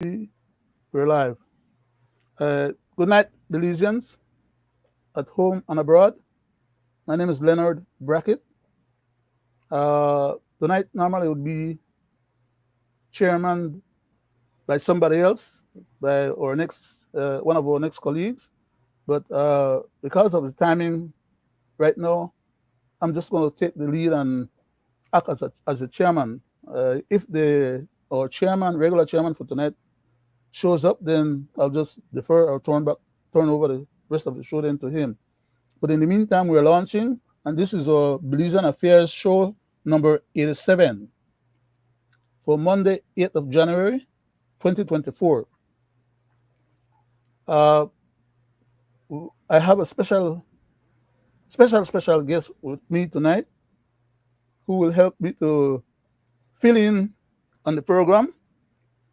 We're live. Good night, Belizeans, at home and abroad. My name is Leonard Brackett. Tonight normally would be chairman by somebody else, by our next one of our next colleagues. But because of the timing right now, I'm just going to take the lead and act as a chairman. If the our chairman, regular chairman for tonight, shows up, then I'll just defer or turn over the rest of the show then to him. But in the meantime, we're launching, and this is our Belizean Affairs show number 87 for Monday, 8th of January, 2024. Uh, I have a special guest with me tonight who will help me to fill in on the program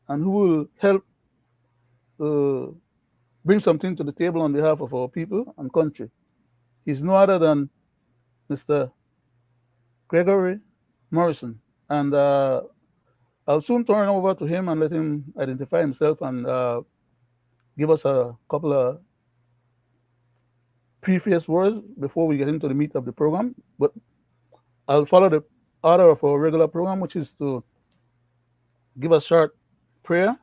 and who will help uh, bring something to the table on behalf of our people and country. He's no other than Mr. Gregory Morrison. And I'll soon turn over to him and let him identify himself and give us a couple of previous words before we get into the meat of the program. But I'll follow the order of our regular program, which is to give a short prayer,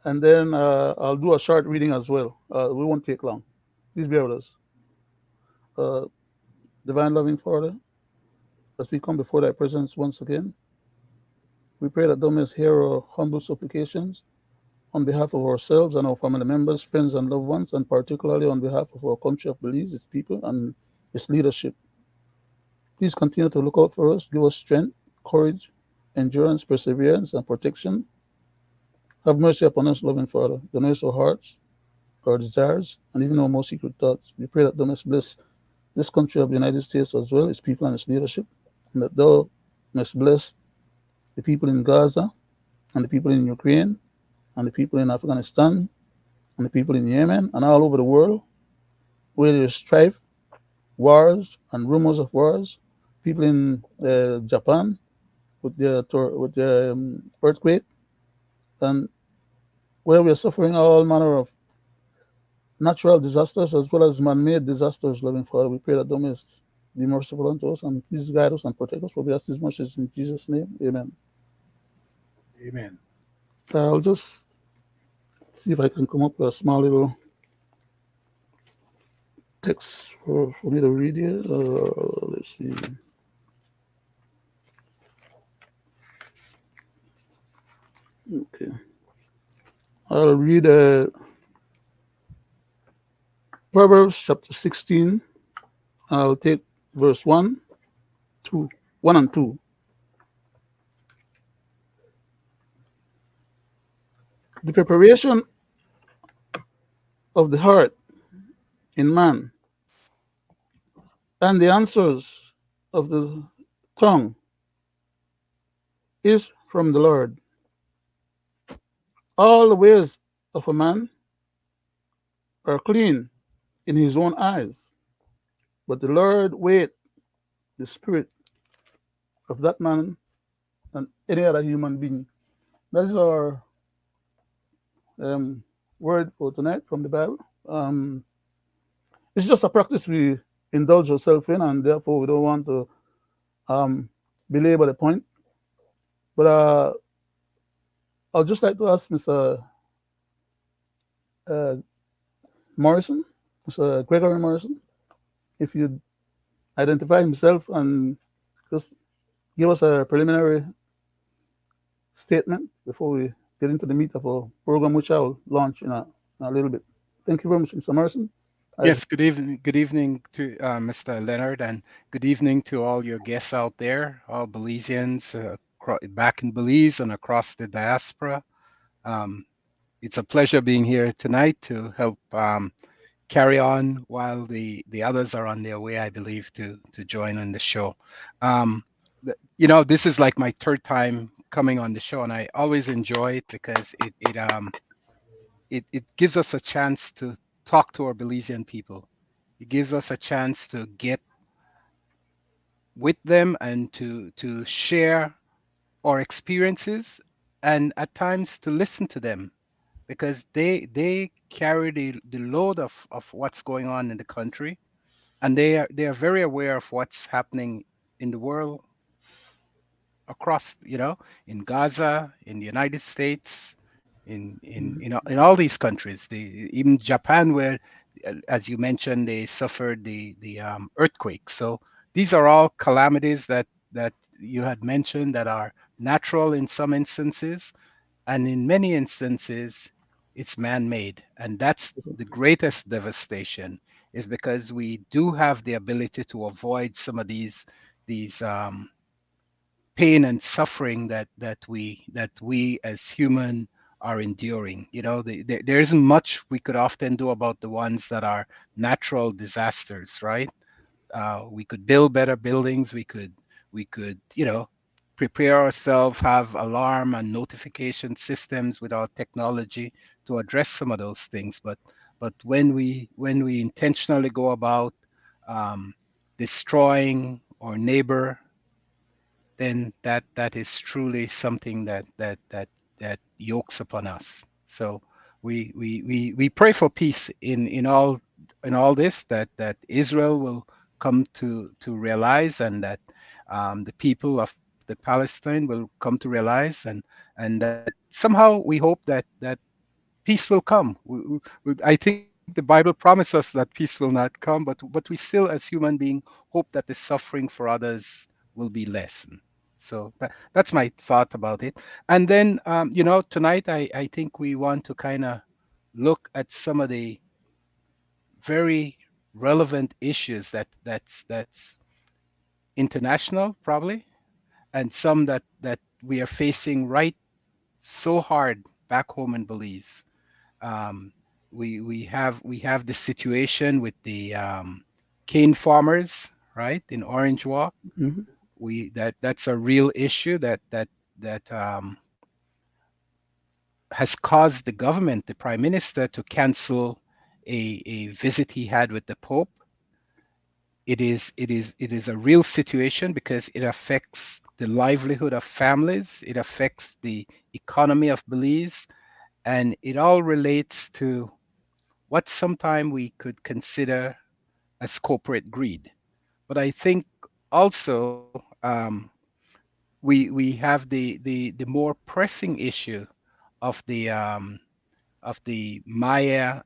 and then I'll do a short reading as well. We won't take long. Please bear with us. Uh, Divine loving Father, as we come before thy presence once again, we pray that thou mayest hear our humble supplications on behalf of ourselves and our family members, friends, and loved ones, and particularly on behalf of our country of Belize, its people, and its leadership. Please continue to look out for us, give us strength, courage, endurance, perseverance, and protection. Have mercy upon us, loving Father. You know our hearts, our desires, and even our most secret thoughts. We pray that thou mayest bless this country of the United States as well, its people and its leadership, and that thou mayest bless the people in Gaza, and the people in Ukraine, and the people in Afghanistan, and the people in Yemen, and all over the world, where there is strife, wars, and rumors of wars. People in Japan with the earthquake, and where we are suffering all manner of natural disasters as well as man-made disasters. Loving Father, we pray that thou mayest be merciful unto us and please guide us and protect us. For we ask this much in Jesus' name. Amen. Amen. I'll just see if I can come up with a small little text for me to read here. Let's see. Okay. I'll read Proverbs chapter 16. I'll take verse 1, 2, 1 and 2. The preparation of the heart in man and the answers of the tongue is from the Lord. All the ways of a man are clean in his own eyes, but the Lord weigheth the spirit of that man and any other human being. That is our um, word for tonight from the Bible. It's just a practice we indulge ourselves in, and therefore we don't want to belabor the point. But I'd just like to ask Mr. Uh, Morrison, Mr. Gregory Morrison, if you'd identify himself and just give us a preliminary statement before we get into the meat of our program, which I'll launch in a little bit. Thank you very much, Mr. Morrison. I, Yes, good evening. Good evening to Mr. Leonard, and good evening to all your guests out there, all Belizeans back in Belize and across the diaspora. Um, it's a pleasure being here tonight to help carry on while the others are on their way, I believe, to join on the show. Um, this is like my third time coming on the show, and I always enjoy it because it gives us a chance to talk to our Belizean people. It gives us a chance to get with them and to share our experiences and at times to listen to them, because they carry the load of what's going on in the country, and they are very aware of what's happening in the world, across, in Gaza, in the United States, in all these countries, even Japan, where, as you mentioned, they suffered the earthquake. So these are all calamities that you had mentioned that are natural in some instances, and in many instances, it's man-made, and that's the greatest devastation. Is because we do have the ability to avoid some of these pain and suffering that we as human are enduring. There isn't much we could often do about the ones that are natural disasters, right? We could build better buildings. We could prepare ourselves, have alarm and notification systems with our technology to address some of those things. But when we intentionally go about um, destroying our neighbor, then that is truly something that yokes upon us. So we pray for peace in all this, that Israel will come to realize, and that the people of the Palestine will come to realize, and that somehow we hope that peace will come. I think the Bible promises us that peace will not come, but we still, as human beings, hope that the suffering for others will be lessened. So that's my thought about it. And then, tonight I think we want to kind of look at some of the very relevant issues that's international, probably, and some that we are facing right so hard back home in Belize. Um, we have the situation with the cane farmers, right, in Orange Walk. Mhm. That's a real issue that has caused the government, the prime minister, to cancel a visit he had with the Pope. It is a real situation because it affects the livelihood of families, it affects the economy of Belize, and it all relates to what sometime we could consider as corporate greed. But I think also, we have the more pressing issue of the Maya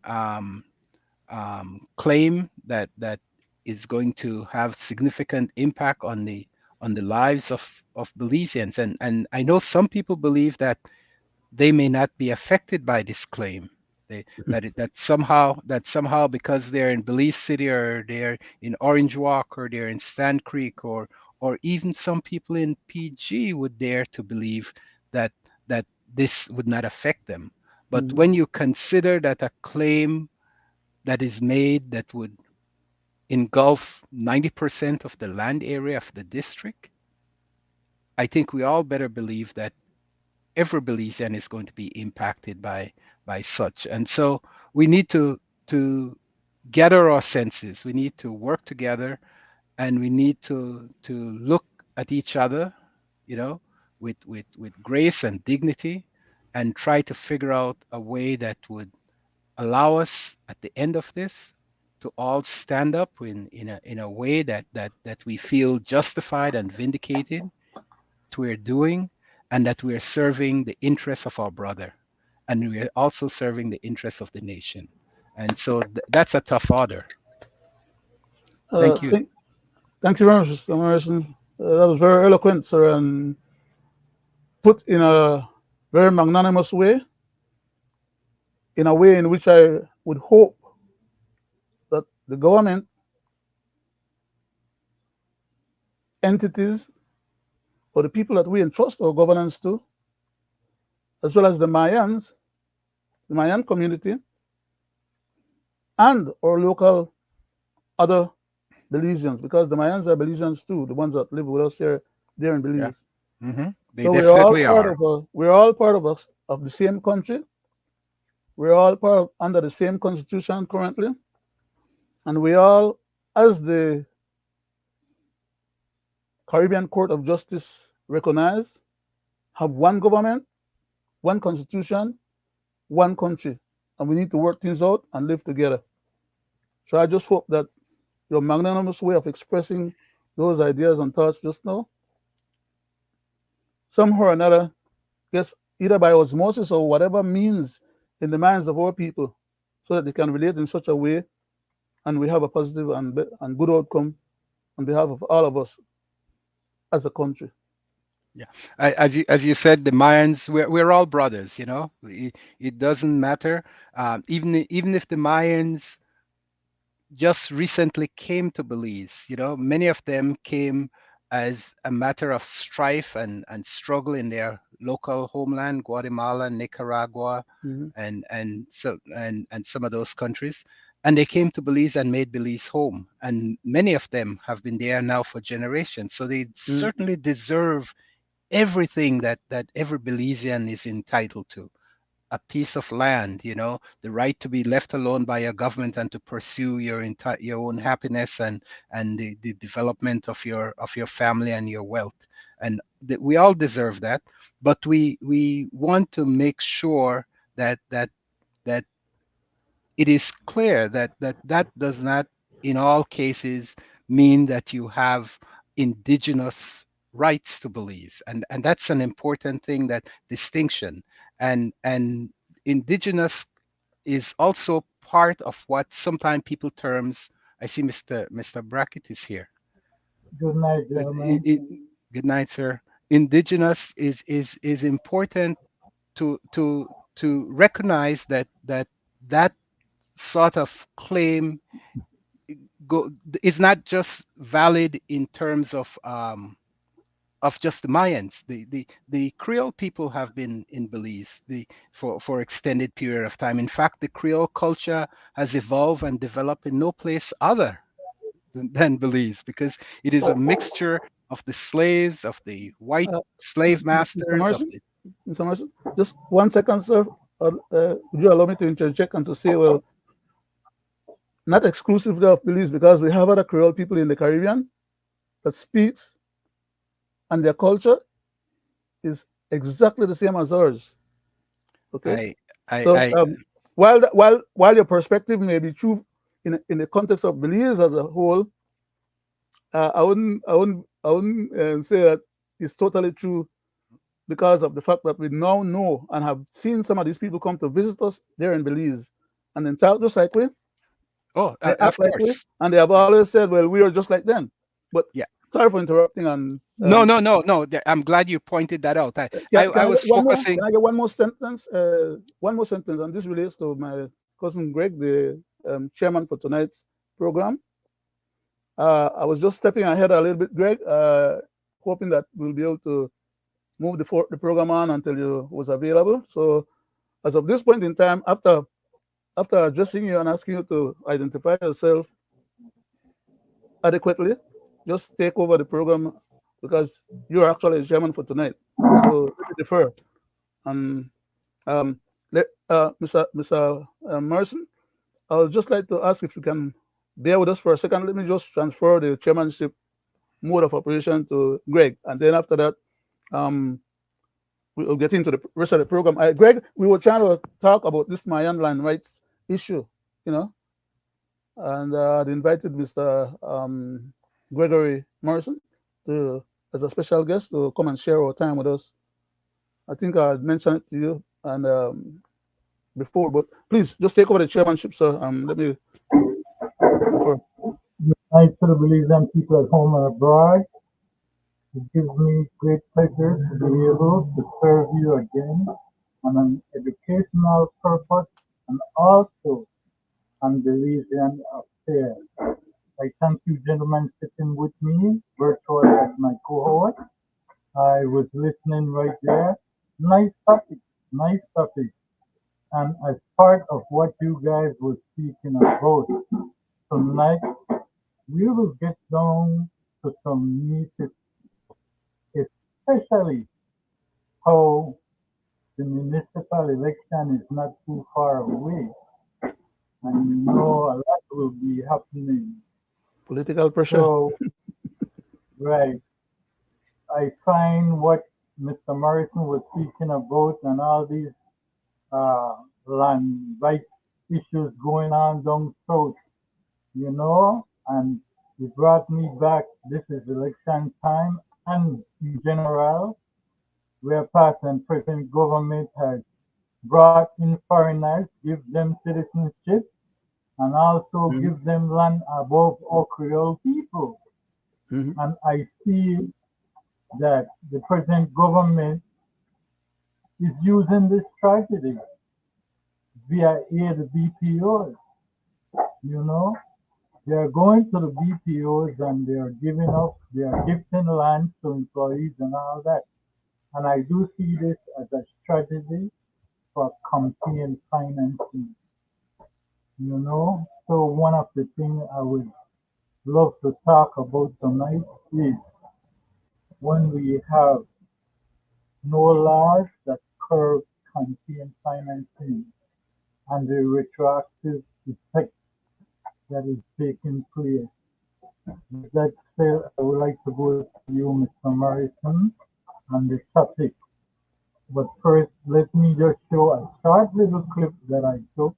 claim that is going to have significant impact on the lives of Belizeans. And I know some people believe that they may not be affected by this claim. That somehow because they're in Belize City, or they're in Orange Walk, or they're in Stand Creek, or even some people in PG would dare to believe that that this would not affect them. But Mhm. when you consider that a claim that is made that would engulf 90% of the land area of the district, I think we all better believe that every Belizean is going to be impacted by such. And so we need to gather our senses. We need to work together, and we need to look at each other, you know, with grace and dignity, and try to figure out a way that would allow us at the end of this to all stand up in a way that we feel justified and vindicated what we're doing, and that we're serving the interests of our brother, and we're also serving the interests of the nation. And so that's a tough order. Uh, Thank you. thank, thank you very much, Mr. Morrison. That was very eloquent, sir, and put in a very magnanimous way, in a way in which I would hope that the government entities or the people that we entrust our governance to, as well as the Mayan community, and our local other Belizeans, because the Mayans are Belizeans too, the ones that live with us here, there in Yeah. Belize. They So we're all definitely part are. of we're all part of us of the same country. We're all part of, under the same constitution currently, and we all, as the Caribbean Court of Justice recognized, have one government one constitution, one country, and we need to work things out and live together. So I just hope that your magnanimous way of expressing those ideas and thoughts just now, somehow or another, gets either by osmosis or whatever means in the minds of our people, so that they can relate in such a way, and we have a positive and good outcome on behalf of all of us as a country. Yeah, as you said, the Mayans, we're all brothers. It doesn't matter. Even if the Mayans just recently came to Belize. Many of them came as a matter of strife and struggle in their local homeland, Guatemala, Nicaragua, Mhm. and some of those countries. And they came to Belize and made Belize home. And many of them have been there now for generations. So they Mhm. certainly deserve everything that every Belizean is entitled to: a piece of land, the right to be left alone by your government and to pursue your own happiness and the development of your family and your wealth. And we all deserve that, but we want to make sure that it is clear that does not, in all cases, mean that you have indigenous rights to Belize, and that's an important thing, that distinction. And indigenous is also part of what sometimes people terms. I see Mr. Brackett is here. Good night, It, gentlemen. it, Good night, sir. Indigenous is important to recognize that sort of claim go is not just valid in terms of just the Mayans. The Creole people have been in Belize for extended period of time. In fact, the Creole culture has evolved and developed in no place other than Belize, because it is a mixture of the slaves, of the white Uh, slave Mr. masters, of Morrison, the. Mr. Morrison, just 1 second, sir. Would you allow me to interject and to say, well, not exclusively of Belize, because we have other Creole people in the Caribbean that speaks, and their culture is exactly the same as ours. Okay, I I so I while your perspective may be true in the context of Belize as a whole, I wouldn't say that it's totally true, because of the fact that we now know and have seen some of these people come to visit us there in Belize, and then talk just like we, Oh, they act of like we, course. and they have always said, "Well, we are just like them." But Yeah. sorry for interrupting. And No, no, no, no. I'm glad you pointed that out. I can I was get one more? Can focusing. I get one more sentence? One more sentence, and this relates to my cousin Greg, the chairman for tonight's program. I was just stepping ahead a little bit, Greg, hoping that we'll be able to move the program on until you was available. So, as of this point in time, after addressing you and asking you to identify yourself adequately, just take over the program, because you're actually the chairman for tonight. So let me defer. And um, Mr. Morrison, I would just like to ask if you can bear with us for a second. Let me just transfer the chairmanship mode of operation to Greg, and then after that, um, we'll get into the rest of the program. Greg, we were trying to talk about this Mayan land rights issue, you know, and I invited Mr. Gregory Morrison to as a special guest to come and share our time with us. I think I mentioned it to you and before, but please just take over the chairmanship, sir. Let me defer. Good night to the Belizean people at home and abroad. It gives me great pleasure to be able to serve you again on an educational purpose and also on Belizean affairs. I thank you, gentlemen, sitting with me virtually as my co-host. I was listening right there. Nice topic, nice topic. And as part of what you guys were speaking about tonight, we will get down to some meat, especially how the municipal election is not too far away. And you know a lot will be happening. Political pressure. So, right, I find what Mr. Morrison was speaking about and all these uh, land rights issues going on down south, and it brought me back. This is election time, and in general, where past and present government has brought in foreigners, give them citizenship, and also Mm-hmm. give them land above all Creole people. Mm-hmm. And I see that the present government is using this tragedy via the BPOs. You know, they are going to the BPOs and they are giving up, they are gifting land to employees and all that. And I do see this as a strategy for campaign financing. So one of the things I would love to talk about tonight is when we have no laws that curb campaign financing and the retroactive effect that is taking place. With that said, I would like to go to you, Mr. Morrison, on the topic. But first, let me just show a short little clip that I took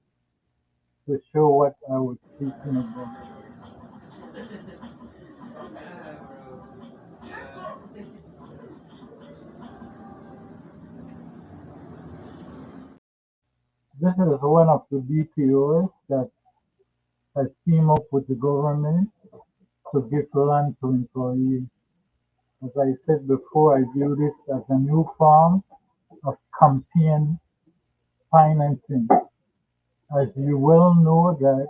to show what I was speaking about. This is one of the BPOs that has teamed up with the government to give land to employees. As I said before, I view this as a new form of campaign financing. As you well know that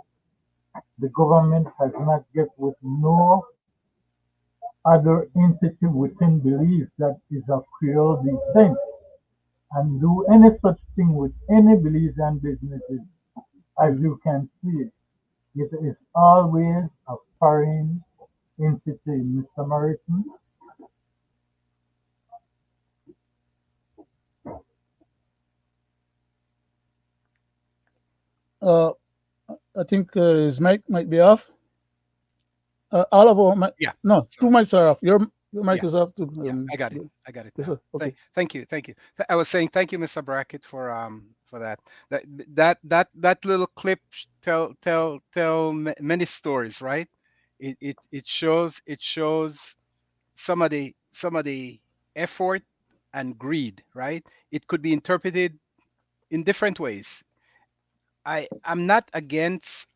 the government has not get with no other entity within Belize that is of Creole descent and do any such thing with any Belizean businesses. As Mm-hmm. you can see, it is always a foreign entity, Mr. Morrison. Uh, I think his mic might be off. All of our mic, Yeah. no, two Sorry. mics are off. Your mic Yeah. is off too. Yeah. I got it. I got it Yes, now. sir. Okay. Thank you. Thank you. I was saying thank you, Mr. Brackett, for that. That little clip many stories, right? It shows some of the effort and greed, right? It could be interpreted in different ways. I'm not against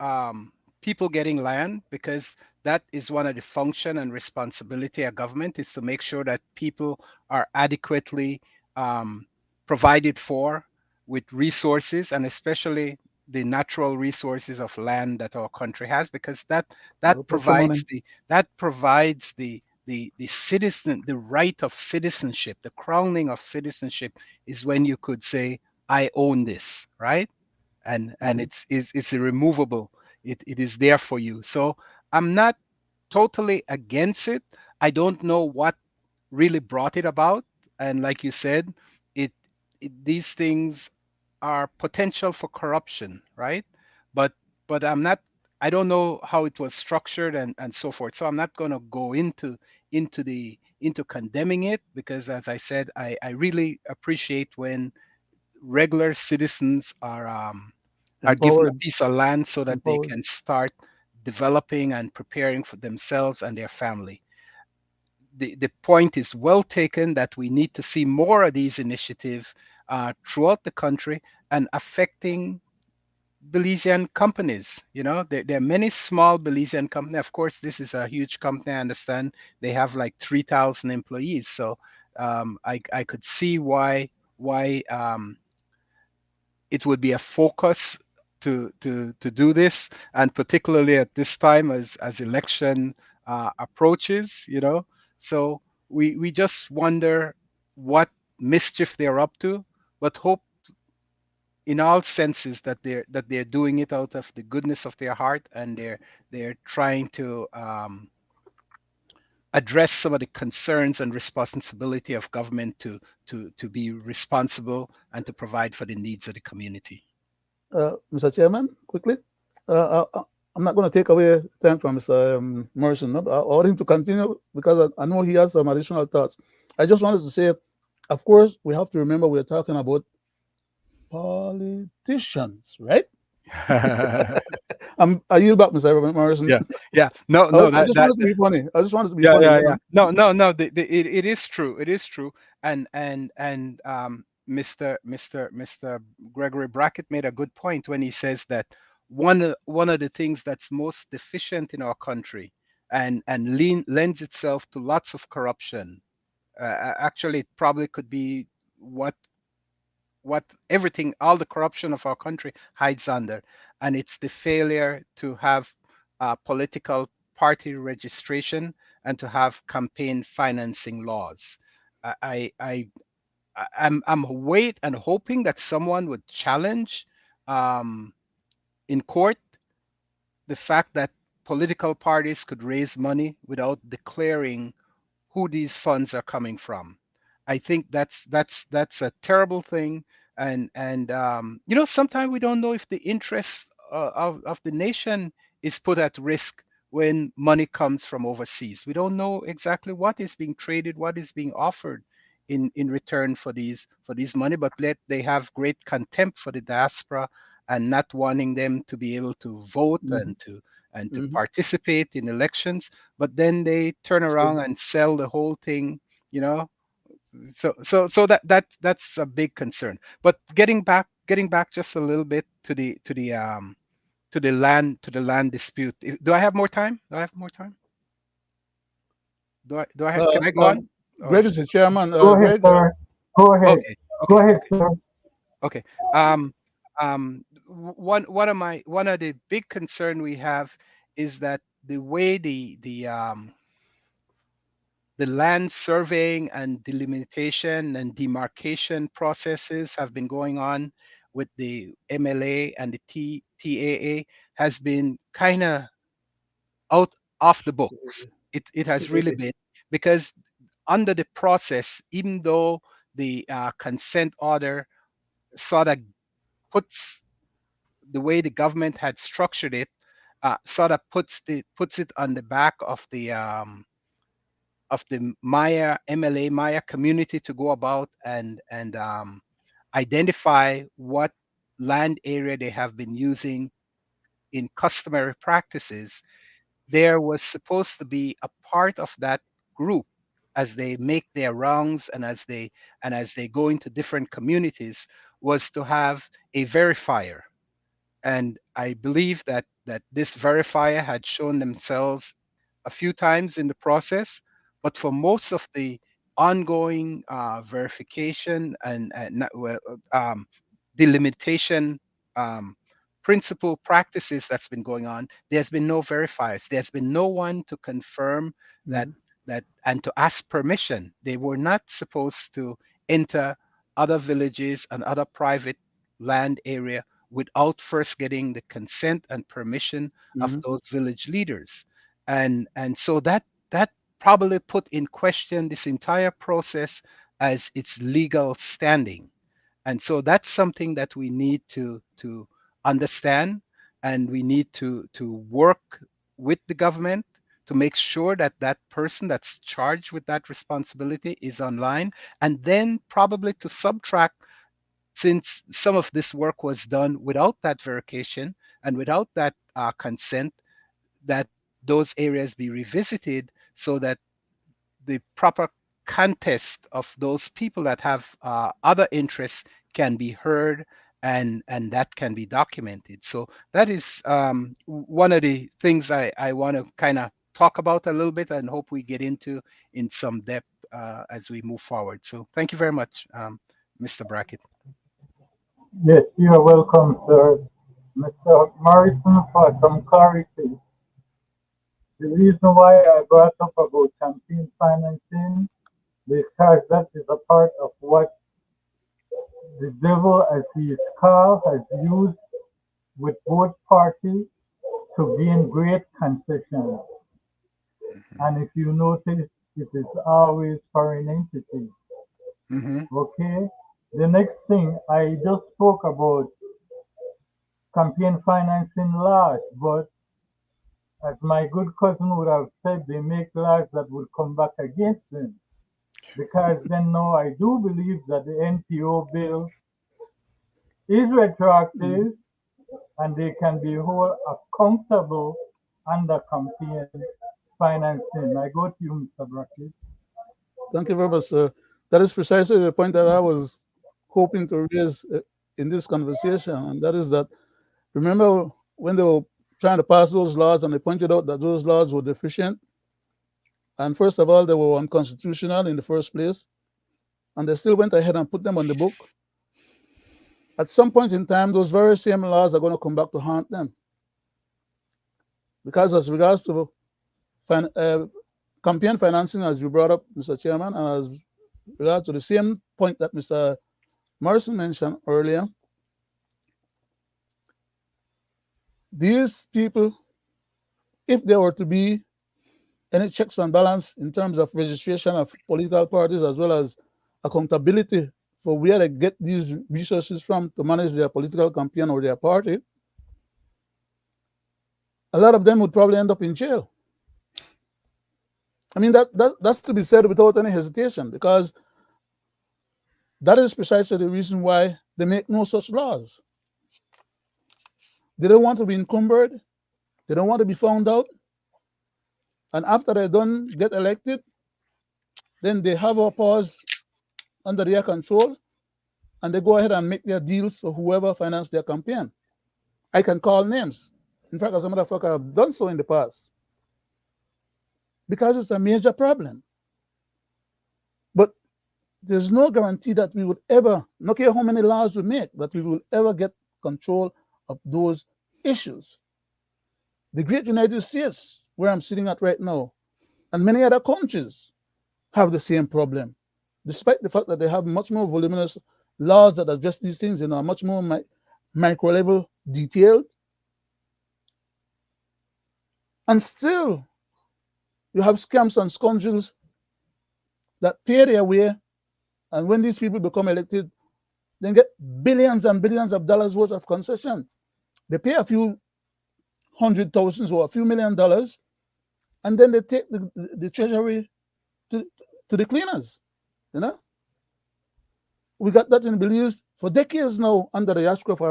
people getting land because that is one of the function and responsibility of government is to make sure that people are adequately um, provided for with resources and especially the natural resources of land that our country has because that provides Patrimony. the citizen the right of citizenship. The crowning of citizenship is when you could say I own this, right? And Mm-hmm. it's irremovable. It is there for you. So I'm not totally against it. I don't know what really brought it about. And like you said, it, these things are potential for corruption, right? But I'm not. I don't know how it was structured and so forth. So I'm not going to go into condemning it because, as I said, I really appreciate when regular citizens are given a Empowered. piece of land so that they Empowered. can start developing and preparing for themselves and their family. The point is well taken that we need to see more of these initiatives throughout the country and affecting Belizean companies. There are many small Belizean companies. Of course, this is a huge company. I understand they have like 3,000 employees. So I could see why it would be a focus to do this, and particularly at this time as election approaches. So we just wonder what mischief they're up to, but hope in all senses that they're doing it out of the goodness of their heart, and they're trying to address some of the concerns and responsibility of government to be responsible and to provide for the needs of the community. Mr. Chairman, quickly. I'm not going to take away time from Mr. Morrison. No? I want him to continue because I know he has some additional thoughts. I just wanted to say Of course, we have to remember we're talking about politicians, right? I yield back, Mr. Morrison. Yeah, yeah. No, I, no. I That just that wanted to be funny. I just wanted to be Yeah, funny, yeah, you yeah. know. No, no, no. It is true. It is true. And Mr. Gregory Brackett made a good point when he says that one of the things that's most deficient in our country and lends itself to lots of corruption. Actually, it probably could be what what everything, all the corruption of our country hides under, and it's the failure to have political party registration and to have campaign financing laws. I, I, I'm wait and hoping that someone would challenge um, in court the fact that political parties could raise money without declaring who these funds are coming from. I think that's a terrible thing, and you know, sometimes we don't know if the interest of the nation is put at risk when money comes from overseas. We don't know exactly what is being traded, what is being offered in return for these money, but let they have great contempt for the diaspora and not wanting them to be able to vote Hmm. and to Hmm. participate in elections, but then they turn So, around and sell the whole thing, you know. So that's a big concern. But getting back just a little bit to the land dispute. Do I have more time? Do I have more time? Can I go uh, on? Or Greg is the chairman. Go ahead, Greg, sir. Go ahead. okay, Go okay, ahead, okay, sir. okay. Um, one of the big concern we have is that the way the land surveying and delimitation and demarcation processes have been going on with the MLA and the TAA has been kind of out off the books. It has really been because under the process, even though the consent order sort of puts the way the government had structured it, sort of puts it on the back of the Maya MLA Maya community to go about and identify what land area they have been using in customary practices. There was supposed to be a part of that group as they make their rounds and as they go into different communities was to have a verifier, and I believe that this verifier had shown themselves a few times in the process, but for most of the ongoing verification and delimitation um, principal practices that's been going on, there's been no verifiers. There's been no one to confirm that hmm. and to ask permission. They were not supposed to enter other villages and other private land area without first getting the consent and permission of Hmm. those village leaders. And so that probably put in question this entire process as its legal standing. And so that's something that we need to understand, and we need to work with the government to make sure that that person that's charged with that responsibility is online, and then probably to subtract, since some of this work was done without that verification and without that consent, that those areas be revisited so that the proper contest of those people that have other interests can be heard, and that can be documented. So that is one of the things I want to kind of talk about a little bit and hope we get into in some depth as we move forward. So thank you very much, Mr. Brackett. Yes, you are welcome, sir. Mr. Morrison, for some clarity. The reason why I brought up about campaign financing, because that is a part of what the devil, as he is called, has used with both parties to gain great concessions. Hmm. And if you notice, it is always foreign entities. Hmm. Okay? The next thing, I just spoke about campaign financing laws, but as my good cousin would have said, they make laws that would come back against them. because then now I do believe that the NPO bill is retroactive and they can be held accountable under campaign financing. I go to you, Mr. Brackett. Thank you very much, sir. That is precisely the point that I was hoping to raise in this conversation, and that is that remember when they were trying to pass those laws and they pointed out that those laws were deficient, and first of all, they were unconstitutional in the first place, and they still went ahead and put them on the book. At some point in time, those very same laws are going to come back to haunt them. Because as regards to campaign financing, as you brought up, Mr. Chairman, and as regards to the same point that Mr. Morrison mentioned earlier, these people, if there were to be any checks and balance in terms of registration of political parties as well as accountability for where they get these resources from to manage their political campaign or their party, a lot of them would probably end up in jail. I mean, that's to be said without any hesitation, because that is precisely the reason why they make no such laws. They don't want to be encumbered. They don't want to be found out. And after they're done, get elected, then they have our pause under their control, and they go ahead and make their deals for whoever financed their campaign. I can call names. In fact, as a matter of fact, I've done so in the past, because it's a major problem. But there's no guarantee that we would ever, no care how many laws we make, that we will ever get control of those issues. The great United States, where I'm sitting at right now, and many other countries have the same problem, despite the fact that they have much more voluminous laws that address these things in a much more micro level detailed. And still, you have scams and scoundrels that pay their way, and when these people become elected, they get billions and billions of dollars worth of concession. They pay a few hundred thousands or a few $1 million, and then they take the treasury to the cleaners. You know, we got that in Belize for decades now under the Ashcroft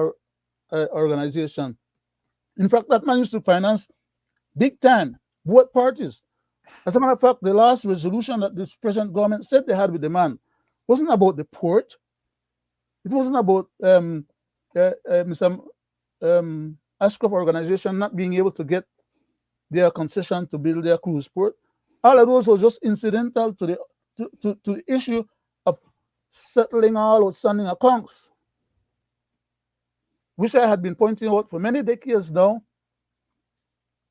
organization. In fact, that man used to finance big time both parties. As a matter of fact, the last resolution that this present government said they had with the man wasn't about the port. It wasn't about Mr. Ashcroft organization not being able to get their concession to build their cruise port. All of those was just incidental to the issue of settling all outstanding accounts, which I had been pointing out for many decades now.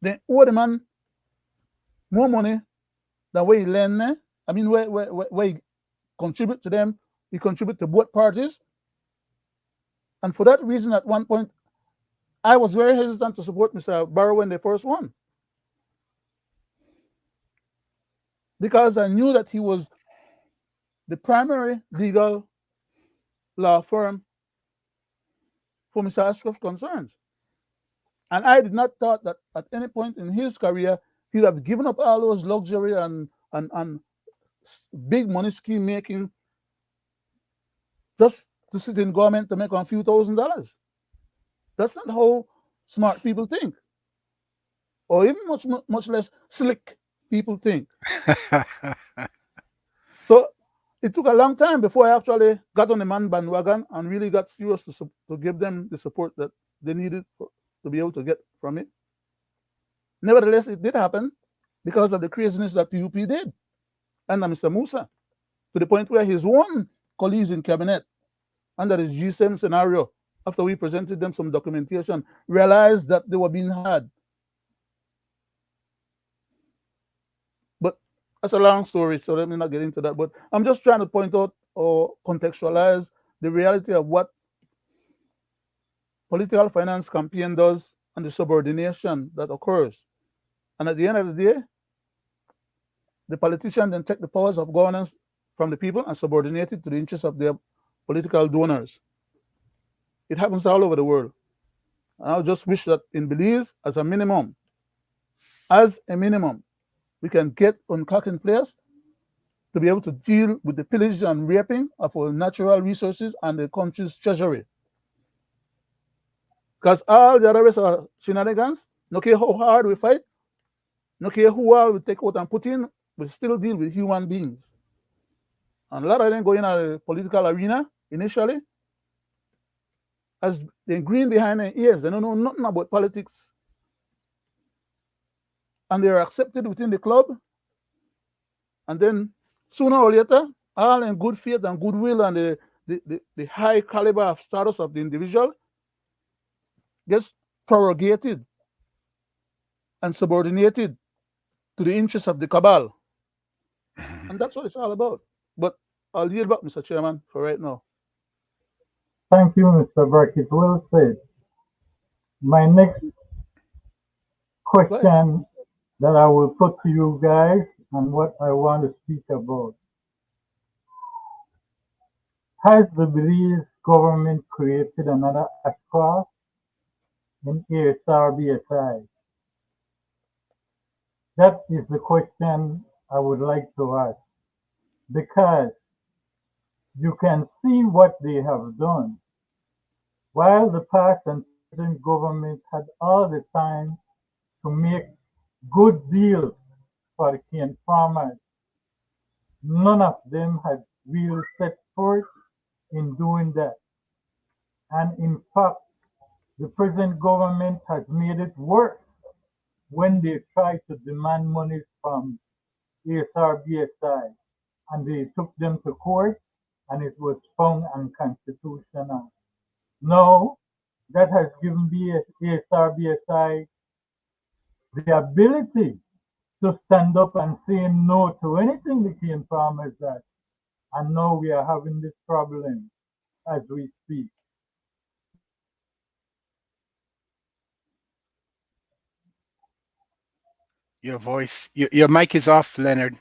They owe the man more money than what he lend. I mean, where he contribute to them, he contribute to both parties. And for that reason, at one point, I was very hesitant to support Mr. Barrow when they first won, because I knew that he was the primary legal law firm for Mr. Ashcroft's concerns. And I did not thought that at any point in his career, he'd have given up all those luxury and big money scheme making just to sit in government to make a few $1,000s. That's not how smart people think, or even much less slick people think. So it took a long time before I actually got on the man bandwagon and really got serious to give them the support that they needed to be able to get from it. Nevertheless, it did happen because of the craziness that PUP did under Mr. Musa, to the point where his own colleagues in cabinet, under his G7 scenario, after we presented them some documentation, realized that they were being had. But that's a long story, so let me not get into that. But I'm just trying to point out or contextualize the reality of what political finance campaign does and the subordination that occurs. And at the end of the day, the politicians then take the powers of governance from the people and subordinate it to the interests of their political donors. It happens all over the world. And I just wish that in Belize, as a minimum, we can get UNCAC in place to be able to deal with the pillage and raping of our natural resources and the country's treasury. Because all the other rest are shenanigans. No care how hard we fight, no care who all we take out and put in, we still deal with human beings. And a lot of them go in the political arena initially as they green behind their ears. They don't know nothing about politics. And they are accepted within the club. And then sooner or later, all in good faith and goodwill and the high caliber of status of the individual gets prorogated and subordinated to the interests of the cabal. And that's what it's all about. But I'll yield back, Mr. Chairman, for right now. Thank you, Mr. Brackett. Well said. My next Go ahead. question that I will put to you guys and what I want to speak about. Has the Belize government created another Ashcroft in ASRBSI? That is the question I would like to ask because you can see what they have done. While the past and present government had all the time to make good deals for the cane farmers, none of them had really set forth in doing that. And in fact, the present government has made it worse when they try to demand money from ASRBSI and they took them to court and it was found unconstitutional. Now, that has given ASRBSI the ability to stand up and say no to anything the cane farmers does. And now we are having this problem as we speak. Your mic is off, Leonard.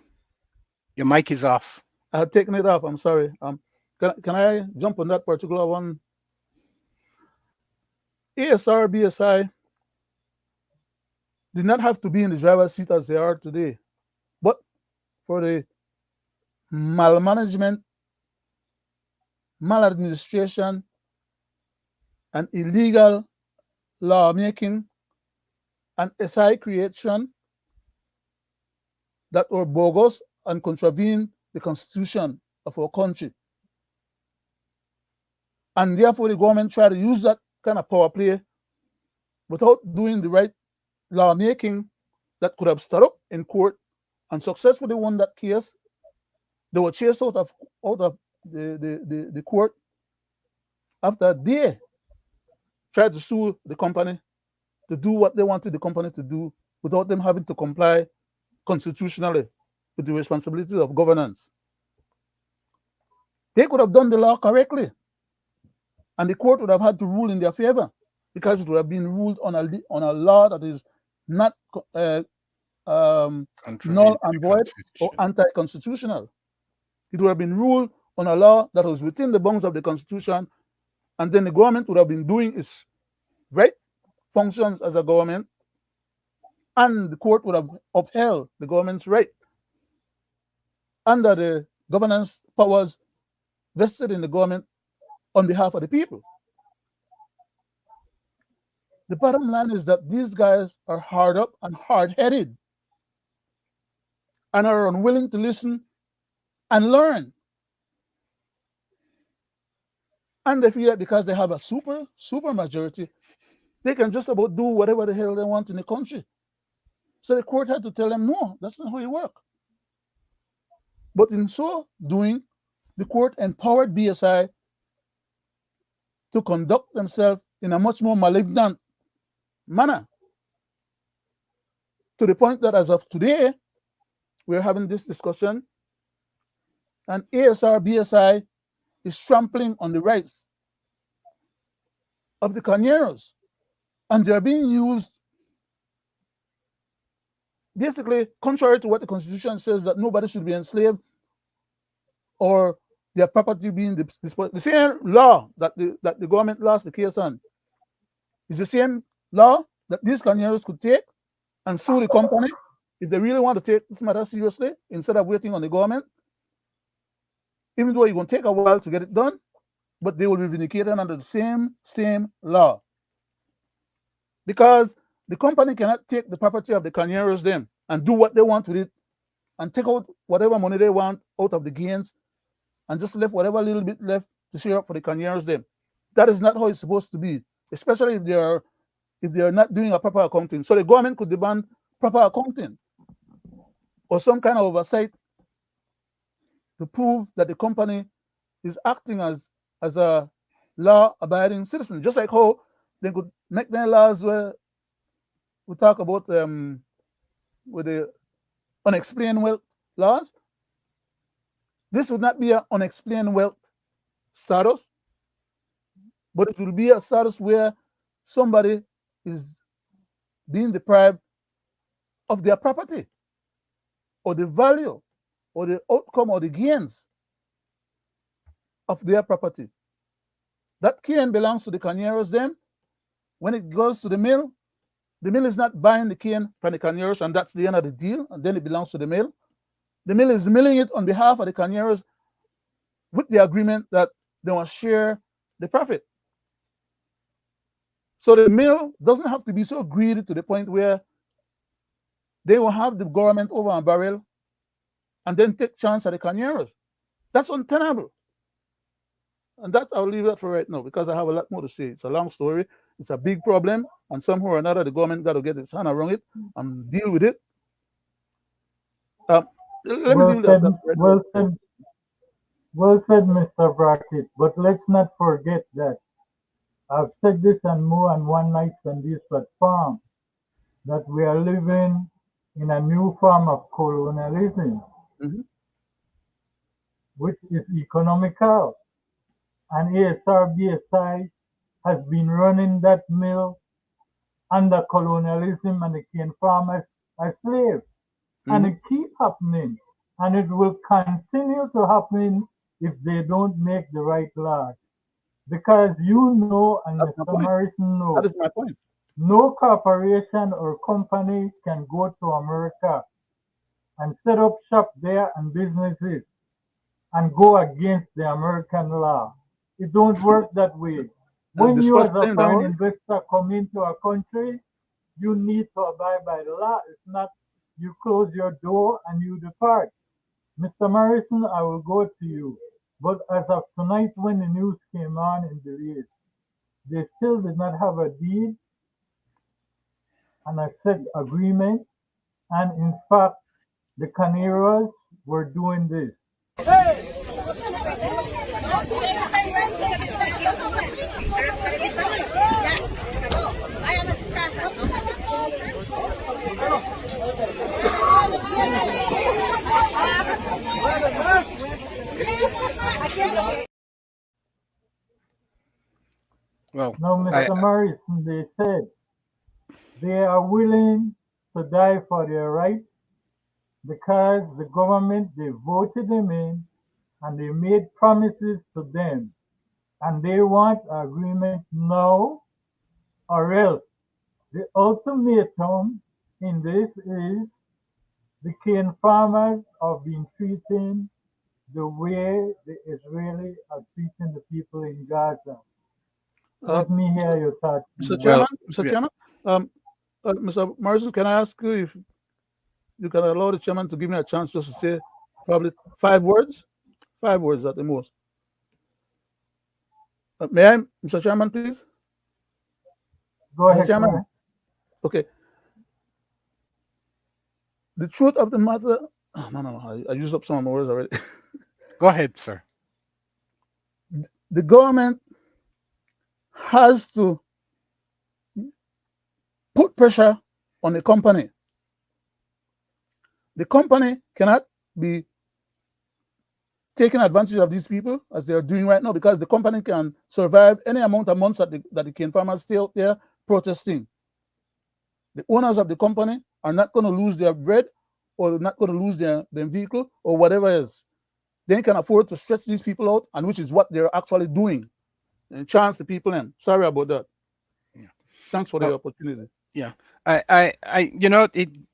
Your mic is off. I had taken it off. I'm sorry. Can I jump on that particular one? ASR, BSI did not have to be in the driver's seat as they are today, but for the malmanagement, maladministration, and illegal lawmaking and SI creation that were bogus and contravene the constitution of our country. And therefore, the government tried to use that kind of power play without doing the right lawmaking that could have stood up in court and successfully won that case. They were chased out of the court after they tried to sue the company to do what they wanted the company to do without them having to comply constitutionally with the responsibilities of governance. They could have done the law correctly, and the court would have had to rule in their favor because it would have been ruled on a law that is not null and void or anti-constitutional. It would have been ruled on a law that was within the bounds of the Constitution, and then the government would have been doing its right functions as a government, and the court would have upheld the government's right under the governance powers vested in the government on behalf of the people. The bottom line is that these guys are hard up and hard-headed and are unwilling to listen and learn. And they feel that because they have a super majority, they can just about do whatever the hell they want in the country. So the court had to tell them, no, that's not how it works. But in so doing, the court empowered BSI to conduct themselves in a much more malignant manner, to the point that as of today, we're having this discussion, and ASR BSI is trampling on the rights of the Cañeros, and they're being used basically contrary to what the Constitution says, that nobody should be enslaved or their property being disposed. The same law that the government lost the case on is the same law that these Cañeros could take and sue the company if they really want to take this matter seriously instead of waiting on the government. even though it's going to take a while to get it done, but they will be vindicated under the same law. Because the company cannot take the property of the carnieros them and do what they want with it and take out whatever money they want out of the gains and just left whatever little bit left to share up for the carnieros them. That is not how it's supposed to be, especially if they are not doing a proper accounting. So the government could demand proper accounting or some kind of oversight to prove that the company is acting as a law-abiding citizen, just like how they could make their laws where we talk about with the unexplained wealth laws. This would not be an unexplained wealth status, but it will be a status where somebody is being deprived of their property or the value or the outcome or the gains of their property. That cane belongs to the carnieros then. When it goes to the mill is not buying the cane from the carnieros, and that's the end of the deal, and then it belongs to the mill. The mill is milling it on behalf of the carnieros with the agreement that they must share the profit. So the mill doesn't have to be so greedy to the point where they will have the government over a barrel and then take chance at the carnieros. That's untenable. And that I'll leave that for right now because I have a lot more to say. It's a long story. It's a big problem, and somehow or another, the government got to get its hand around it and deal with it. Let me Well deal with said, that right well now. said, well said, Mr. Brackett. But let's not forget that I've said this and more on one night on this platform that we are living in a new form of colonialism, Mhm. which is economical. And ASRBSI has been running that mill under colonialism and the cane farmers as slaves. And Mhm. it keeps happening. And it will continue to happen if they don't make the right laws. Because you know and That's my Mr. point. Morrison That knows, is my point. no corporation or company can go to America and set up shop there and businesses and go against the American law. It don't work that way. When you Discuss as a playing that foreign way. investor come into a country, you need to abide by the law. It's not you close your door and you depart. Mr. Morrison, I will go to you. But as of tonight, when the news came on in Belize, they still did not have a deed and a set agreement. And in fact, the Caneros were doing this. Well, Now, I Mr. Morrison, they said they are willing to die for their rights because the government, they voted them in and they made promises to them. And they want agreement now or else. The ultimatum in this is the cane farmers are being treated the way the Israelis are treating the people in Gaza. Uh, Let me hear your thoughts on Mr. that. well, Chairman, Mr. yeah, Chairman, um, Mr. Morrison, can I ask you if you can allow the chairman to give me a chance just to say probably 5 words? 5 words at the most. May I, Mr. Chairman, please? Go Mr. ahead, Chairman, sir. okay. The truth of the matter, oh, no, I used up some of my words already. go ahead, sir. The government has to put pressure on the company. The company cannot be taking advantage of these people as they are doing right now because the company can survive any amount of months that the cane farmers stay out there protesting. The owners of the company are not going to lose their bread or not going to lose their vehicle or whatever else. They can afford to stretch these people out, and which is what they're actually doing and chance the people in. Sorry about that. Yeah. Thanks for the Well, opportunity. yeah.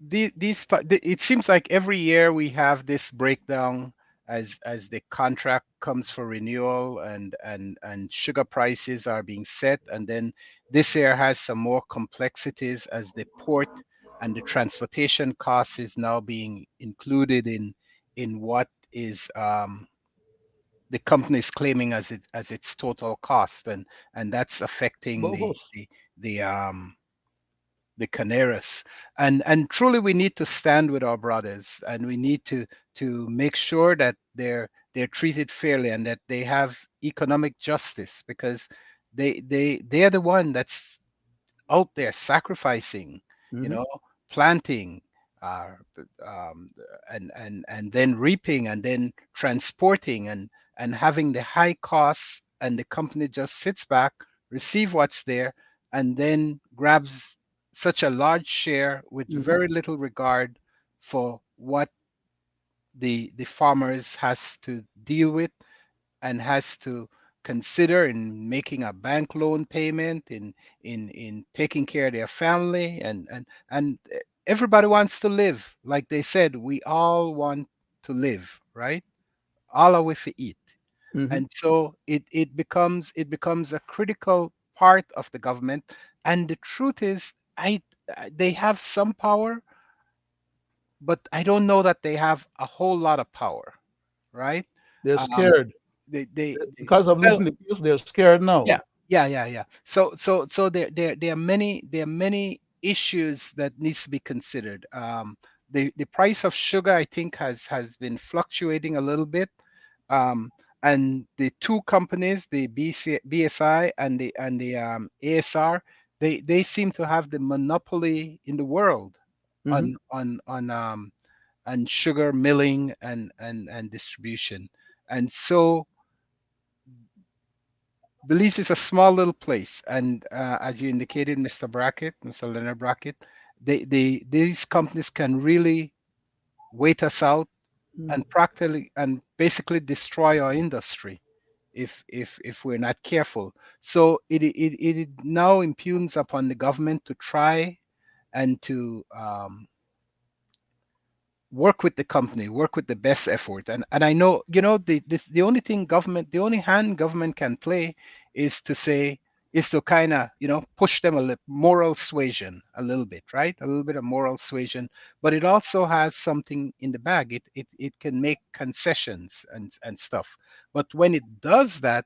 These it seems like every year we have this breakdown as the contract comes for renewal and sugar prices are being set. And then this year has some more complexities as the port and the transportation costs is now being included in what is the company is claiming as its total cost, and that's affecting Bogus. the the Canaris. And truly we need to stand with our brothers, and we need to make sure that they're treated fairly and that they have economic justice, because they're the one that's out there sacrificing, you Hmm. know, planting, uh, um, and then reaping and then transporting and having the high costs, and the company just sits back, receive what's there, and then grabs such a large share with Hmm. very little regard for what the farmers has to deal with and has to consider in making a bank loan payment, in taking care of their family, and everybody wants to live. Like they said, we all want to live, right? All are with to eat. Hmm. And so it becomes a critical part of the government. And the truth is, they have some power, but I don't know that they have a whole lot of power, right? They're um scared they because of well, listening to this. They're scared now. yeah, yeah. So there are many issues that needs to be considered. The price of sugar, I think, has been fluctuating a little bit. Um, and the two companies, the BSI and the ASR, they seem to have the monopoly in the world Hmm. on sugar milling and distribution. And so Belize is a small little place, and as you indicated, Mr. Leonard Brackett, these companies can really wait us out and practically and basically destroy our industry if we're not careful. So it now impugns upon the government to try and to work with the company, work with the best effort. And I know, the only thing government, the only hand government can play is to say, is to kind of, push them a little moral suasion a little bit, right? A little bit of moral suasion, but it also has something in the bag. It can make concessions and stuff. But when it does that,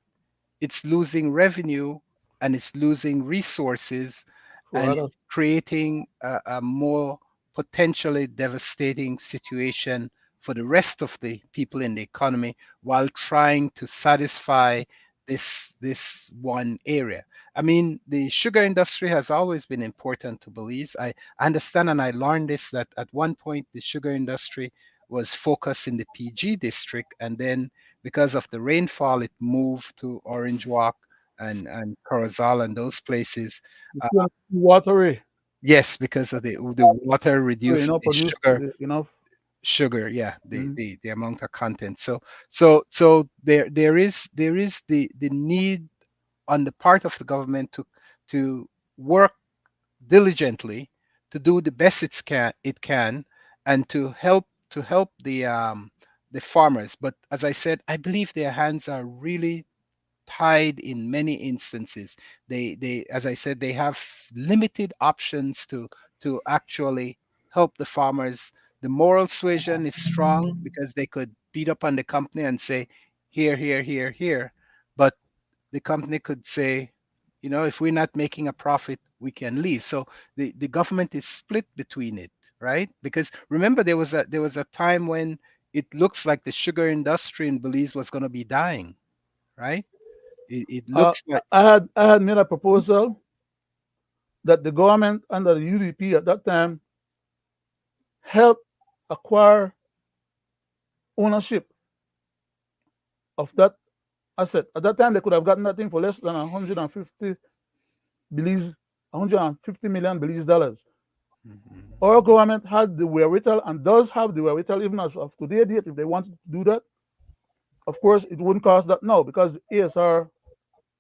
it's losing revenue and it's losing resources, For and others. it's creating a more potentially devastating situation for the rest of the people in the economy, while trying to satisfy this one area. I mean, the sugar industry has always been important to Belize. I understand, and I learned this, that at one point the sugar industry was focused in the PG district, and then because of the rainfall, it moved to Orange Walk and Corozal and those places. You Uh, see, watery, yes, because of the water reduced the produce enough. sugar, yeah, the, Mm. the the amount of content. So there is the need on the part of the government to work diligently, to do the best it can, and to help the farmers. But as I said, I believe their hands are really tied in many instances. They, as I said, they have limited options to actually help the farmers. The moral suasion is strong because they could beat up on the company and say, here, here, here, here. But the company could say, if we're not making a profit, we can leave. So the government is split between it, right? Because remember, there was a time when it looks like the sugar industry in Belize was going to be dying, right? It Uh, looks like, I had made a proposal that the government under the UDP at that time help acquire ownership of that asset. At that time, they could have gotten that thing for less than 150 Belize, 150 million Belize dollars. Mhm. Our government had the wherewithal and does have the wherewithal, even as of today date, if they wanted to do that. Of course, it wouldn't cost that now because ASR,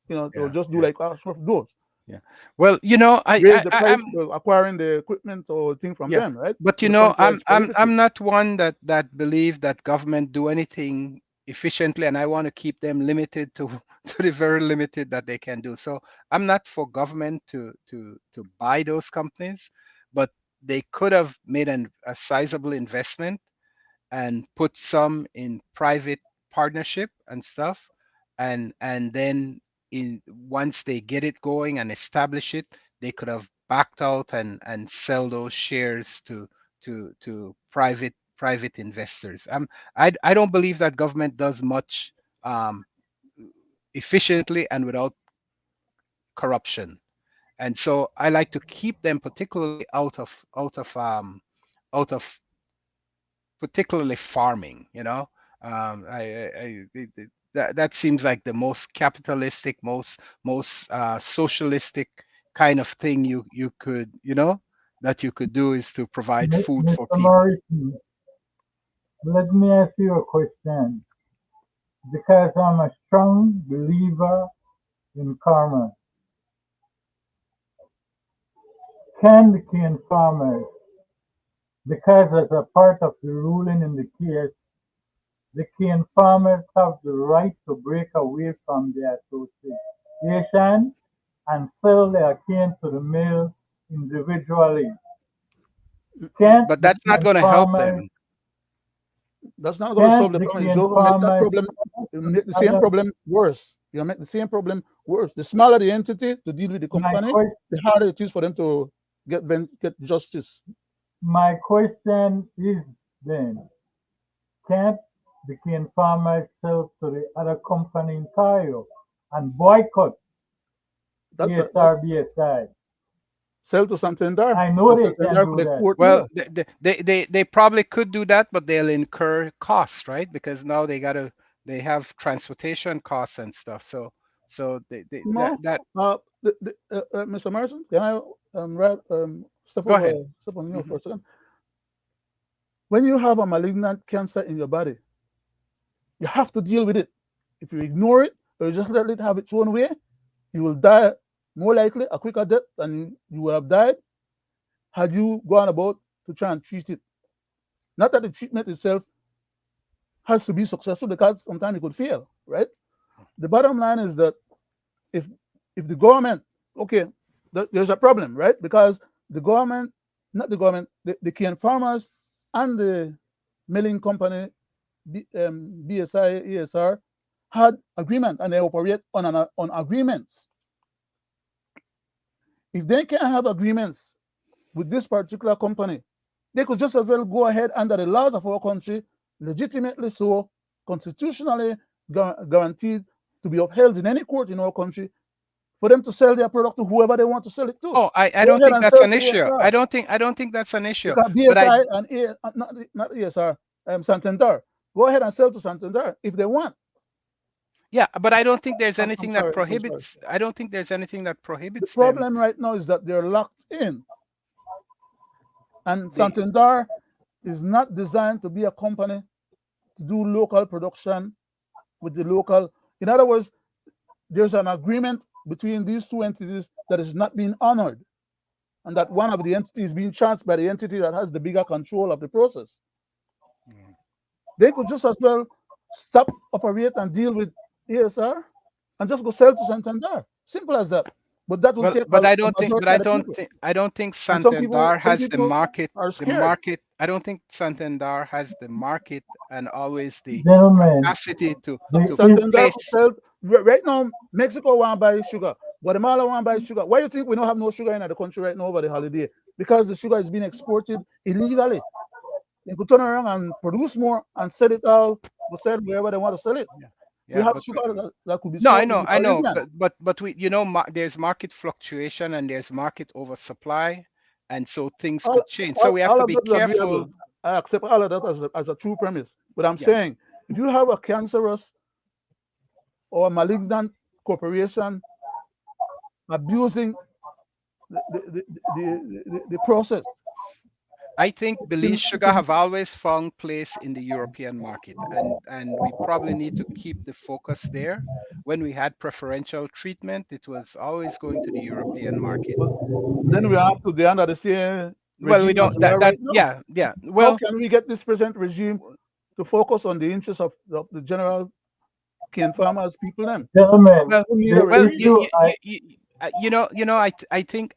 they'll Yeah, just do yeah, like sort of those. Yeah. Well, raise the price I'm of acquiring the equipment or thing from yeah, them, right? but To the point where it's prohibitive. I'm not one that believe that government do anything efficiently, and I want to keep them limited to to the very limited that they can do. So I'm not for government to buy those companies, but they could have made a sizable investment and put some in private partnership and stuff, and then in once they get it going and establish it, they could have backed out and sell those shares to private investors. I don't believe that government does much um, efficiently and without corruption, and so I like to keep them particularly out of particularly farming. That seems like the most capitalistic, most socialistic kind of thing you could that you could do is to provide food for Mr. people. Morrison, let me ask you a question. Because I'm a strong believer in karma, can the cane farmers, because as a part of the ruling in the case, the cane farmers have the right to break away from the association and sell their cane to the mill individually. Can't But the that's not cane going to help farmers, them. That's not going to solve can't the the problem. It's cane going to make that farmers, problem, make the same problem worse. You make the same problem worse. The smaller the entity to deal with the my, company, que- the harder it is for them to get justice. my question is then, can't the cane farmers sell to the other company in Ontario and boycott That's ESR BSI? sell to Santander, I know and they can Santander do could that. export Well, more. they probably could do that, but they'll incur costs, right? Because now they have transportation costs and stuff. So they No, that Mr. Morrison, can I go ahead. step on you Hmm. for a second? When you have a malignant cancer in your body, you have to deal with it. If you ignore it or you just let it have its own way, you will die more likely a quicker death than you would have died had you gone about to try and treat it. Not that the treatment itself has to be successful because sometimes it could fail, right? The bottom line is that if if the government, okay, there's a problem, right? Because the government, not the government, the cane farmers and the milling company, BSI, ESR, had agreement and they operate on agreements. If they can't have agreements with this particular company, they could just as well go ahead under the laws of our country, legitimately so, constitutionally guaranteed to be upheld in any court in our country, for them to sell their product to whoever they want to sell it to. Oh, I Go don't ahead think and that's sell an to issue. I ESR. don't think that's an issue. Because But I BSI and not ESR, Santander, go ahead and sell to Santander if they want. yeah, but I don't think there's I'm anything that sorry. I'm sorry. prohibits. I don't think there's anything that The prohibits them. problem right now is that they're locked in, and The Santander is not designed to be a company to do local production with the local. In other words, there's an agreement between these two entities that is not being honored, and that one of the entities is being charged by the entity that has the bigger control of the process. Mm. They could just as well stop, operate, and deal with ESR and just go sell to Santander. Simple as that. But that will Well, take but a majority of the people. I don't think And some Santander people are the scared. market. I don't think Santander has the market and always the Gentlemen, capacity the to Santander could place. sell. Right now, Mexico want to buy sugar. Guatemala want to buy sugar. Why do you think we don't have no sugar in the country right now over the holiday? Because the sugar is being exported illegally. They could turn around and produce more and sell it all, to sell wherever they want to sell it. Yeah, We yeah, have but sugar that could be no, sold in the I know, Caribbean. but we, there's market fluctuation and there's market oversupply, and so things all, could change. So we have all to of be that is careful. agreeable. I accept all of that as a true premise. But I'm Yeah. saying if you have a cancerous or malignant corporation abusing the process, I think Belize It's sugar in, have always found place in the European market, and we probably need to keep the focus there. When we had preferential treatment, it was always going to the European market. but then we have to the under the same Well, we regime as don't we are that right now. yeah, yeah. How Well, can we get this present regime to focus on the interests of the general cane farmers, people then? Gentlemen, well, Who need a the well. regime? issue I I think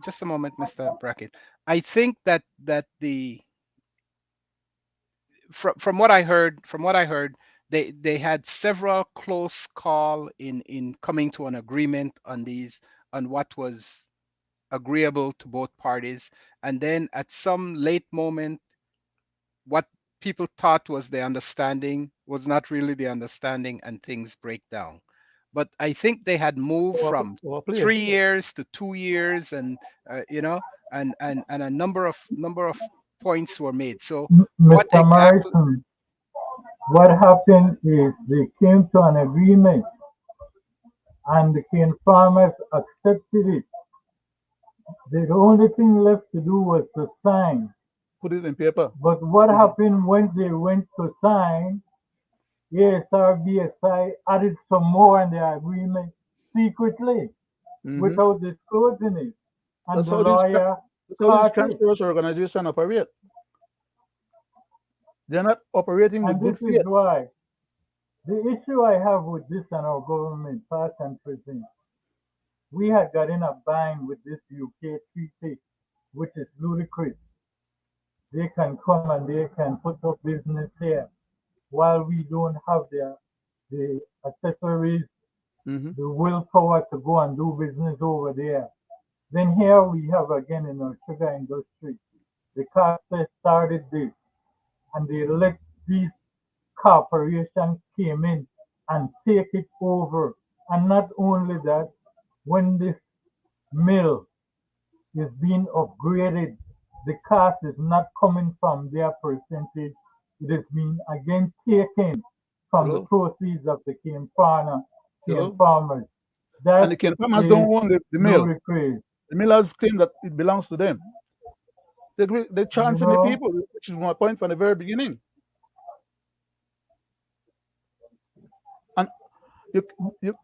just a moment, Mr. Brackett. I think that the from what I heard, they had several close call in coming to an agreement on these on what was agreeable to both parties, and then at some late moment, what people thought was the understanding was not really the understanding, and things break down. But I think they had moved from Or play? 3 years to 2 years, and you know, and a number of points were made. So what Mr. exactly? Morrison, what happened is they came to an agreement and the cane farmers accepted it. The only thing left to do was to sign. Put it in paper. But what happened when they went to sign? ASRBSI added some more in the agreement secretly Hmm. without disclosing it. And That's the how these lawyer that's how these caught it. transfers organization operate. They're not operating with And good this is faith. why the issue I have with this and our government, past and present, we had got in a bind with this UK treaty, which is ludicrous. They can come and they can put up business here while we don't have the accessories, Hmm. the willpower to go and do business over there. Then here we have again in our sugar industry, the cartel started this and they let these corporations came in and take it over. And not only that, when this mill is being upgraded, the cost is not coming from their percentage. It is being again taken from the Hello, proceeds of the cane hello. farmers. And That the cane farmers don't is own the mill. ludicrous, The millers claim that it belongs to them. They're you chancing the know. people, which is my point from the very beginning. And you,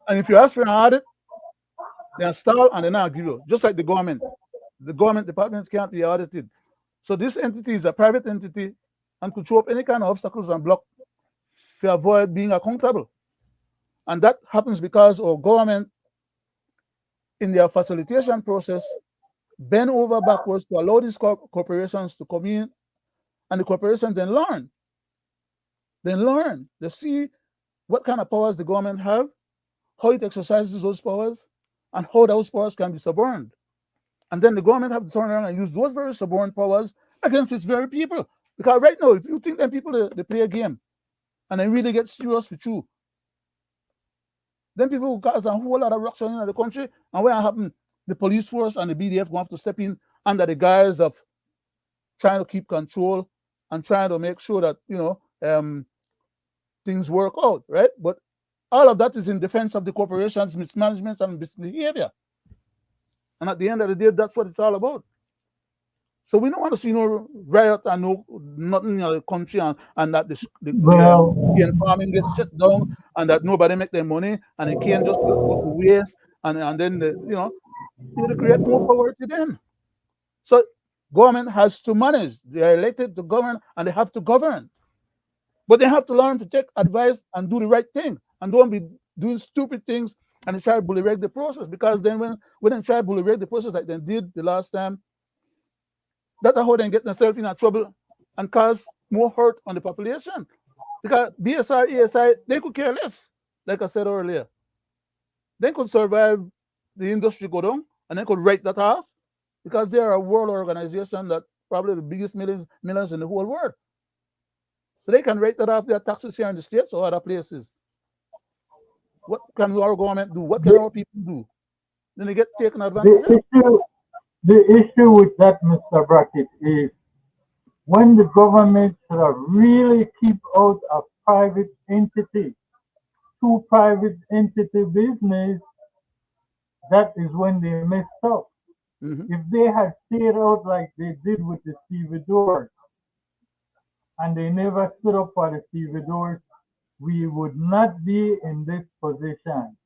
and if you ask for an audit, they install and they not give you. Just like the government. The government departments can't be audited. So this entity is a private entity and could throw up any kind of obstacles and block to avoid being accountable. And that happens because our government, in their facilitation process, bend over backwards to allow these corporations to come in, and the corporations then learn. Then learn. They see what kind of powers the government have, how it exercises those powers, and how those powers can be suborned. And then the government have to turn around and use those very suborned powers against its very people. Because right now, if you think them people they play a game and they really get serious with you, then people will cause a whole lot of ruction in the country. And what happen? The police force and the BDF will have to step in under the guise of trying to keep control and trying to make sure that things work out, right? But all of that is in defense of the corporation's mismanagement and misbehavior. And at the end of the day, that's what it's all about. So we don't want to see no riot and no nothing in the country, and that Well, cane farming gets shut down and that nobody make their money and the cane just go to waste and then it'll create more poverty then. So government has to manage. They are elected to govern and they have to govern. But they have to learn to take advice and do the right thing and don't be doing stupid things and try to bully the process. Because then when they try to bully the process like they did the last time, that's how they get themselves in a trouble and cause more hurt on the population. Because BSR, ESI, they could care less. Like I said earlier, they could survive the industry go down and they could write that off because they are a world organization that probably the biggest millions in the whole world. So they can write that off their taxes here in the States or other places. What can our government do? What can the, our people do? Then they get taken the advantage of. issue the issue with that, Mr. Brackett, is when the government should have really keep out a private entity to private entity business, that is when they messed up. If they had stayed out like they did with the stevedores, and they never stood up for the stevedores, we would not be in this position.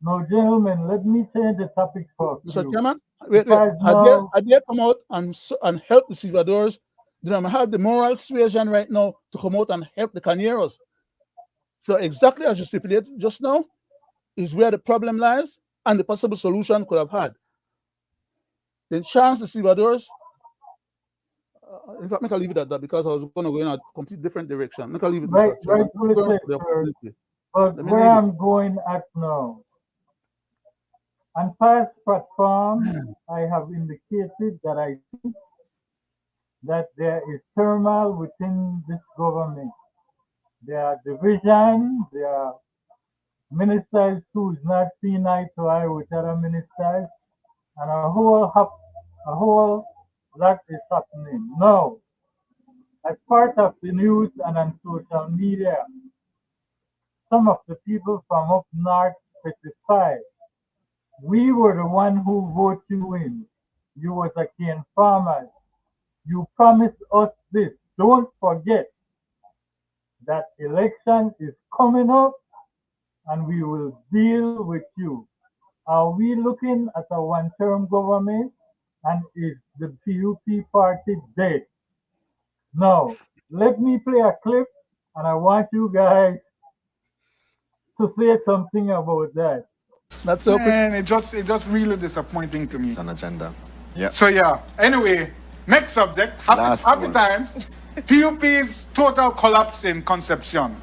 Now, gentlemen, let me change the topic for a Mr. few. Chairman, wait, Because now, had they come out and help the stevedores? Then I have the moral suasion right now to come out and help the cañeros. So exactly as you stipulated just now is where the problem lies and the possible solution could have had. Then chance the stevedores. In fact, make I leave it at that because I was going to go in a complete different direction. Make I leave it, Mr. Chairman. rightfully Thank you said, for the sir. opportunity. But Let me where leave it. I'm going at now, on past platforms, I have indicated that I think that there is turmoil within this government. There are divisions, there are ministers who is not seeing eye to eye with other ministers, and a whole lot is happening. Now, as part of the news and on social media, some of the people from up north specify, we were the one who voted you in. You was a cane farmer. You promised us this. Don't forget that election is coming up and we will deal with you. Are we looking at a one-term government and is the PUP party dead? Now, let me play a clip and I want you guys to say something about that. Not so quick. Man, it just really disappointing to me. It's an agenda. Yeah. So yeah. Anyway, next subject. Last Happy one. times. PUP's total collapse in Concepcion.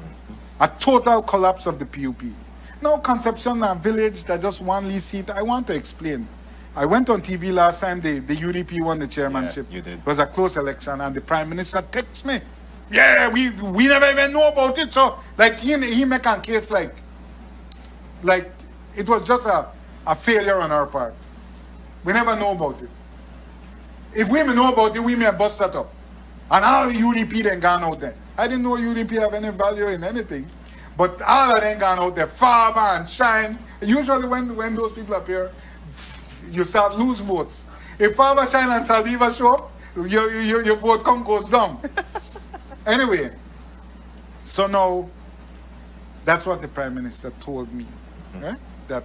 A total collapse of the PUP. Now Concepcion, a village that just one least seat. I want to explain. I went on TV last time. The UDP won the chairmanship. Yeah, you did. It was a close election, and the prime minister texts me. Yeah, we never even know about it. So like he make a case like it was just a failure on our part. We never know about it. If we may know about it, we may bust that up. And all the UDP then gone out there. I didn't know UDP have any value in anything. But all of them gone out there, Faber and Shine. Usually when those people appear, you start lose votes. If Faber, Shine and Saldiva show up, your vote goes down. Anyway, so now that's what the Prime Minister told me. Right? That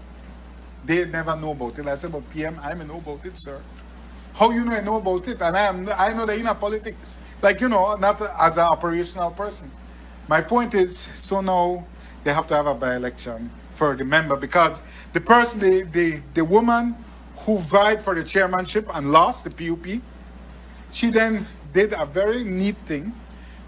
they never know about it. I said, but PM, I may know about it, sir. How you know I know about it? And I know the inner politics. Like, not as an operational person. My point is, so now they have to have a by-election for the member because the person, the woman who vied for the chairmanship and lost the PUP, she then did a very neat thing.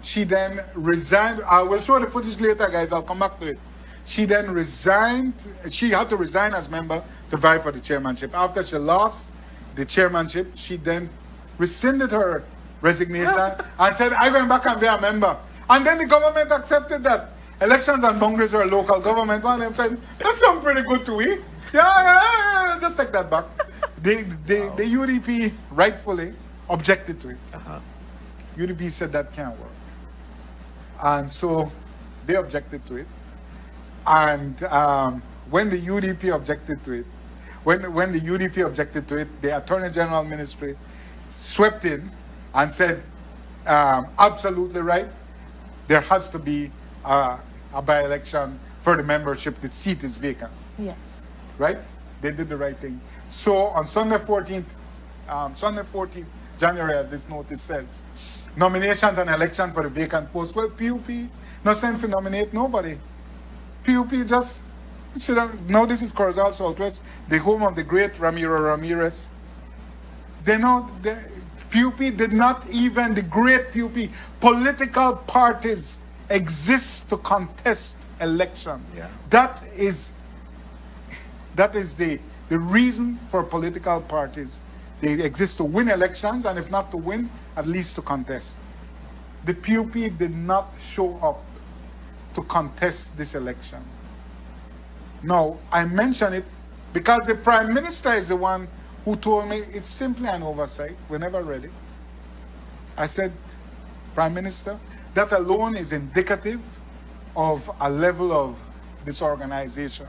She then resigned. I will show the footage later, guys. I'll come back to it. She then resigned. She had to resign as member to vie for the chairmanship. After she lost the chairmanship, she then rescinded her resignation and said, I'm going back and be a member. And then the government accepted that. Elections and boundaries are local government. One of them said, that sounds pretty good to we. Yeah, just take that back. The UDP rightfully objected to it. UDP said that can't work. And so they objected to it. And when the UDP objected to it, when the UDP objected to it, the Attorney General Ministry swept in and said, absolutely right, there has to be a by-election for the membership. The seat is vacant. Yes. Right? They did the right thing. So on Sunday 14th January, as this notice says, nominations and election for the vacant post. Well, PUP not sent to nominate nobody. PUP just sit down. Now this is Corazal Southwest, the home of the great Ramiro Ramirez. The PUP did not even, the great PUP, political parties exist to contest election. Yeah. That is the reason for political parties. They exist to win elections, and if not to win, at least to contest. The PUP did not show up to contest this election. Now, I mention it because the Prime Minister is the one who told me it's simply an oversight. We're never ready. I said, Prime Minister, that alone is indicative of a level of disorganization.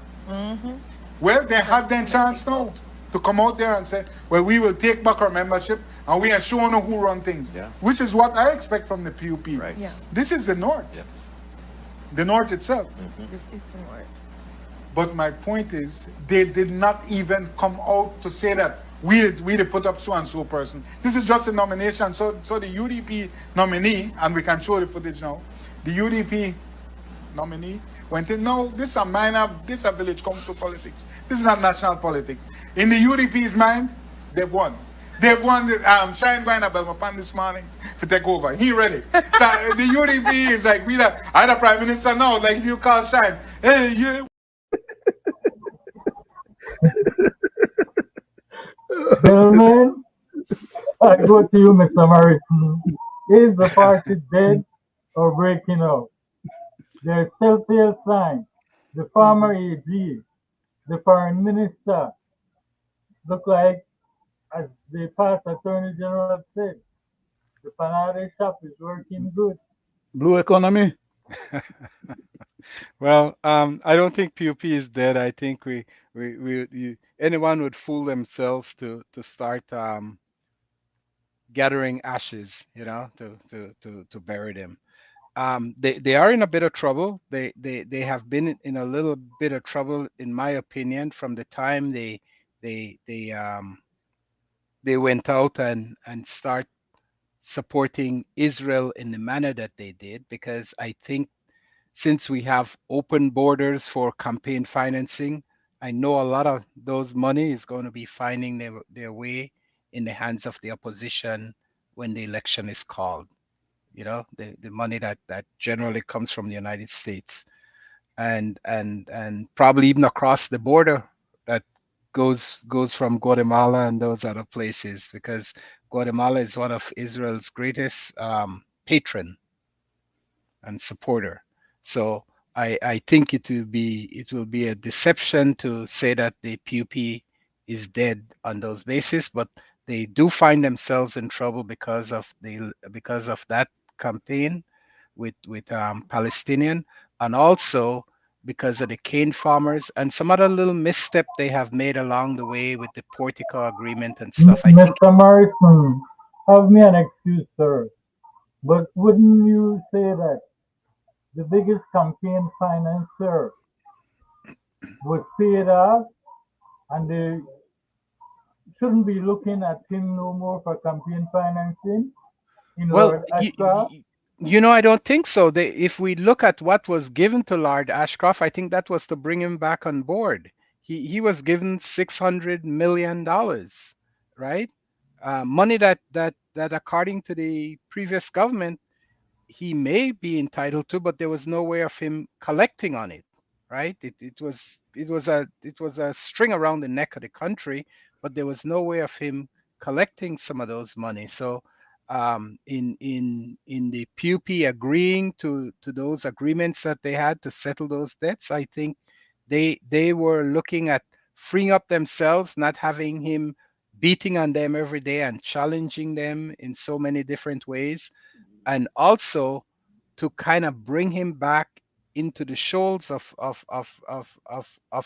Well, they have their chance now. to come out there and say, well, we will take back our membership and we are showing who run things, Yeah. which is what I expect from the PUP. Right. Yeah, This is the North, Yes. the North itself. this is the North. But my point is, they did not even come out to say that we did put up so and so person. This is just a nomination. So the UDP nominee, and we can show the footage now. The UDP nominee went in. No, this is a minor. This is a village council politics. This is not national politics. In the UDP's mind, they've won. They've won. Shine going up upon this morning to take over. He ready. So the UDP is like I the prime minister now. Like if you call Shine, hey, you. Gentlemen, I go to you, Mr. Morrison. Is the party dead or breaking up? There's telltale signs. The former AG, the foreign minister, look like, as the past attorney general said, the Panade shop is working good. Blue economy. Well, I don't think PUP is dead. I think anyone would fool themselves to start gathering ashes, to bury them. They are in a bit of trouble. They have been in a little bit of trouble, in my opinion, from the time they went out and start supporting Israel in the manner that they did, because I think since we have open borders for campaign financing, I know a lot of those money is going to be finding their way in the hands of the opposition when the election is called. The money that generally comes from the United States, and probably even across the border that goes from Guatemala and those other places, because Guatemala is one of Israel's greatest patron and supporter. So I think it will be a deception to say that the PUP is dead on those bases, but they do find themselves in trouble because of that campaign with Palestinian, and also because of the cane farmers and some other little misstep they have made along the way with the Portico agreement and stuff. I think Mr. Morrison, have me an excuse, sir, but wouldn't you say that the biggest campaign financer was paid off and they shouldn't be looking at him no more for campaign financing in well, Lord Ashcroft? I don't think so. If we look at what was given to Lord Ashcroft, I think that was to bring him back on board. He was given $600 million, right? Money that according to the previous government, he may be entitled to, but there was no way of him collecting on it, right? It was a string around the neck of the country, but there was no way of him collecting some of those money. So in the PUP agreeing to those agreements that they had to settle those debts, I think they were looking at freeing up themselves, not having him beating on them every day and challenging them in so many different ways, and also to kind of bring him back into the shoals of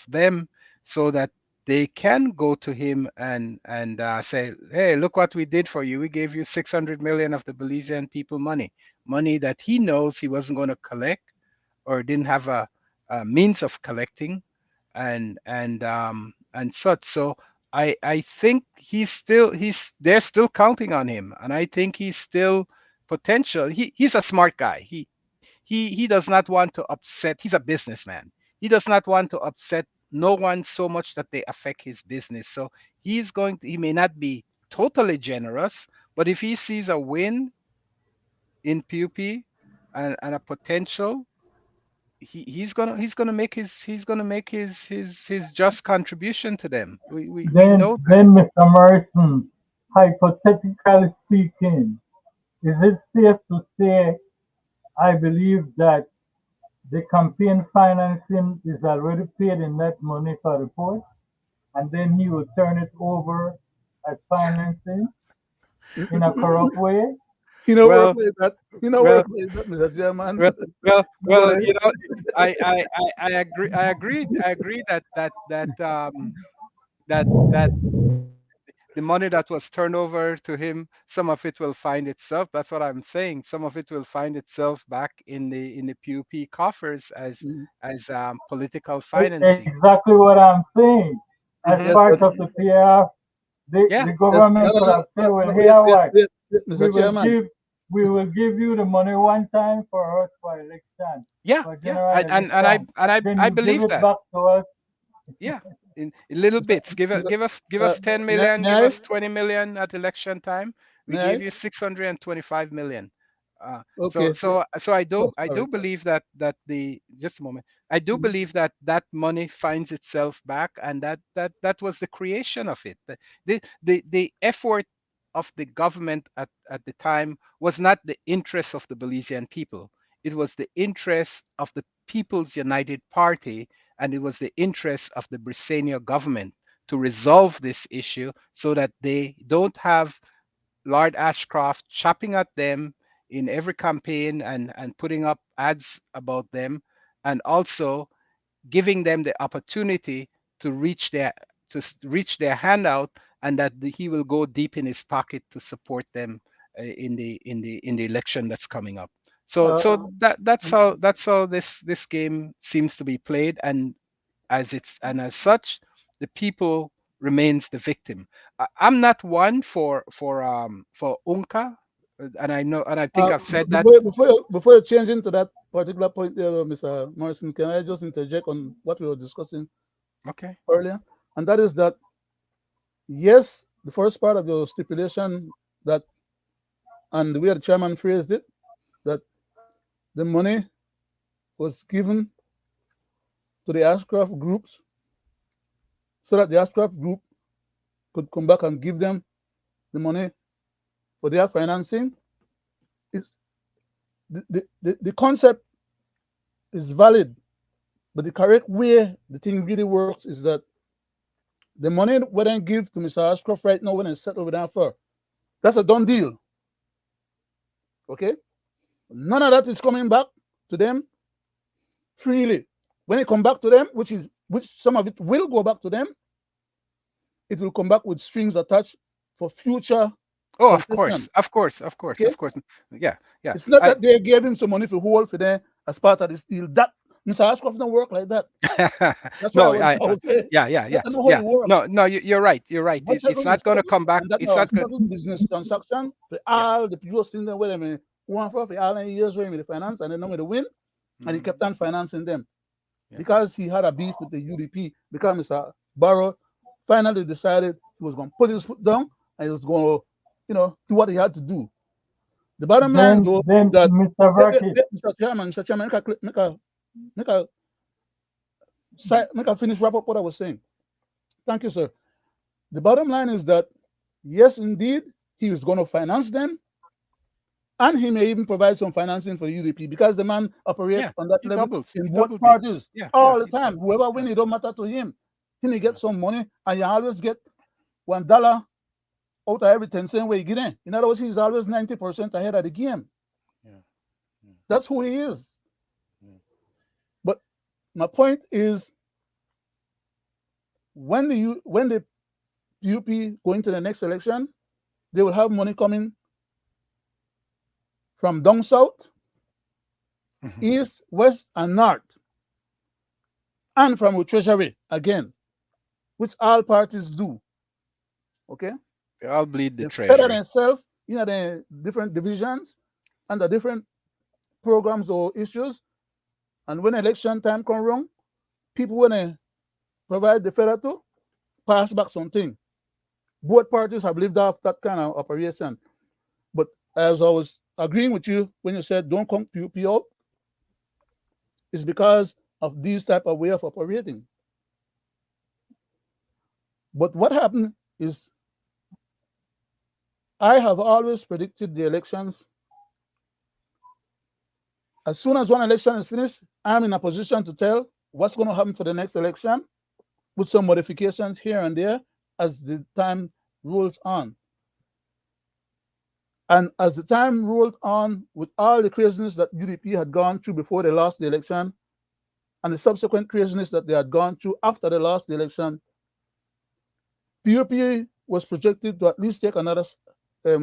them, so that they can go to him and say, hey, look what we did for you. We gave you 600 million of the Belizean people money that he knows he wasn't going to collect or didn't have a means of collecting, and such. So I think they're still counting on him, and I think he's still potential. He's a smart guy. He does not want to upset. He's a businessman. He does not want to upset no one so much that they affect his business. So he may not be totally generous, but if he sees a win in PUP and a potential, he's gonna make his just contribution to them. We know that. Then, Mr. Morrison, hypothetically speaking, is it safe to say I believe that the campaign financing is already paid in that money for the port, and then he will turn it over as financing in a corrupt way? You know where I Well, played that? You know where I well, played that, Mr. Chairman? well, Go there. I agree. I agree that that the money that was turned over to him, some of it will find itself. That's what I'm saying. Some of it will find itself back in the PUP coffers Mm. as political financing. Exactly what I'm saying. As Hmm. Yes, part but of the PF, Yeah. the yes, no, government no, could no, have said, well, no, here what? wait, We Mr. will Chairman. give we will give you the money one time for us for election, Yeah. for Yeah. general And election. Then I you give believe it that. back to us. Yeah. In little Mr. bits. Mr. Give us 10 million, May give I? us 20 million at election time. We May gave I? you 625 million. Okay. So Oh, I do sorry. believe that the just a moment. I do Mhm. believe that that money finds itself back, and that was the creation of it. The effort of the government at the time was not the interest of the Belizean people. It was the interest of the People's United Party, and it was the interest of the Brisenia government to resolve this issue so that they don't have Lord Ashcroft chopping at them in every campaign and putting up ads about them, and also giving them the opportunity to reach their handout, and that he will go deep in his pocket to support them in the election that's coming up. So that's how this game seems to be played, and as such, the people remains the victim. I'm not one for UNCA, and I know, and I think I've said that. Before you change into that particular point there, Mr. Morrison, can I just interject on what we were discussing Okay. earlier? And that is that, yes, the first part of your stipulation that, and the way the chairman phrased it, that the money was given to the Ashcroft groups so that the Ashcroft group could come back and give them the money for their financing. It's, the concept is valid, but the correct way the thing really works is that the money we then give to Mr. Ashcroft right now when it's settled with Afar, that's a done deal. Okay? None of that is coming back to them freely. When it come back to them, which some of it will go back to them, it will come back with strings attached for future Oh, of concession. course, of course, of course, Okay? of course. Yeah, yeah. It's not I that they gave him some money for hold for them as part of this deal. That Mr. Ashcroft don't work like that. That's why no, I was saying yeah, yeah, that's yeah, not how yeah. it works. No, no, you're right. You're right. What's It's settled is not going to settled, come back. and that It's now not going. settled business transaction for Yeah. all the people things that where they want for all the years where the finance and then now with the win, and he Mhm. kept on financing them Yeah. because he had a beef with the UDP. Because Mr. Barrow finally decided he was going to put his foot down and he was going to, do what he had to do. The bottom line, though, is Then that Mr. Brackett, Mr. Chairman, make a finish wrap up what I was saying. Thank you, sir. The bottom line is that yes, indeed, he is going to finance them, and he may even provide some financing for UDP because the man operates Yeah. on that He level doubles. in He both doubled it. parties Yeah. Yeah. all the He time. doubles. Whoever Yeah. win, it don't matter to him. He Yeah. gets some money, and you always get $1 out of every 10 cents where you get in. In other words, he's always 90% ahead of the game. Yeah. That's who he is. Yeah. But my point is, when the UP go into the next election, they will have money coming from down south, Mhm. east, west, and north, and from the treasury again, which all parties do. Okay, They all bleed the they feather treasury. themselves in the different divisions and the different programs or issues. And when election time come around, people want to provide the feather to pass back something. Both parties have lived off that kind of operation. But as I was agreeing with you when you said don't come PUP out, it's because of these type of way of operating. But what happened is I have always predicted the elections. As soon as one election is finished, I'm in a position to tell what's going to happen for the next election with some modifications here and there as the time rolls on. And as the time rolled on with all the craziness that UDP had gone through before they lost the election and the subsequent craziness that they had gone through after they lost the election, PUP was projected to at least take another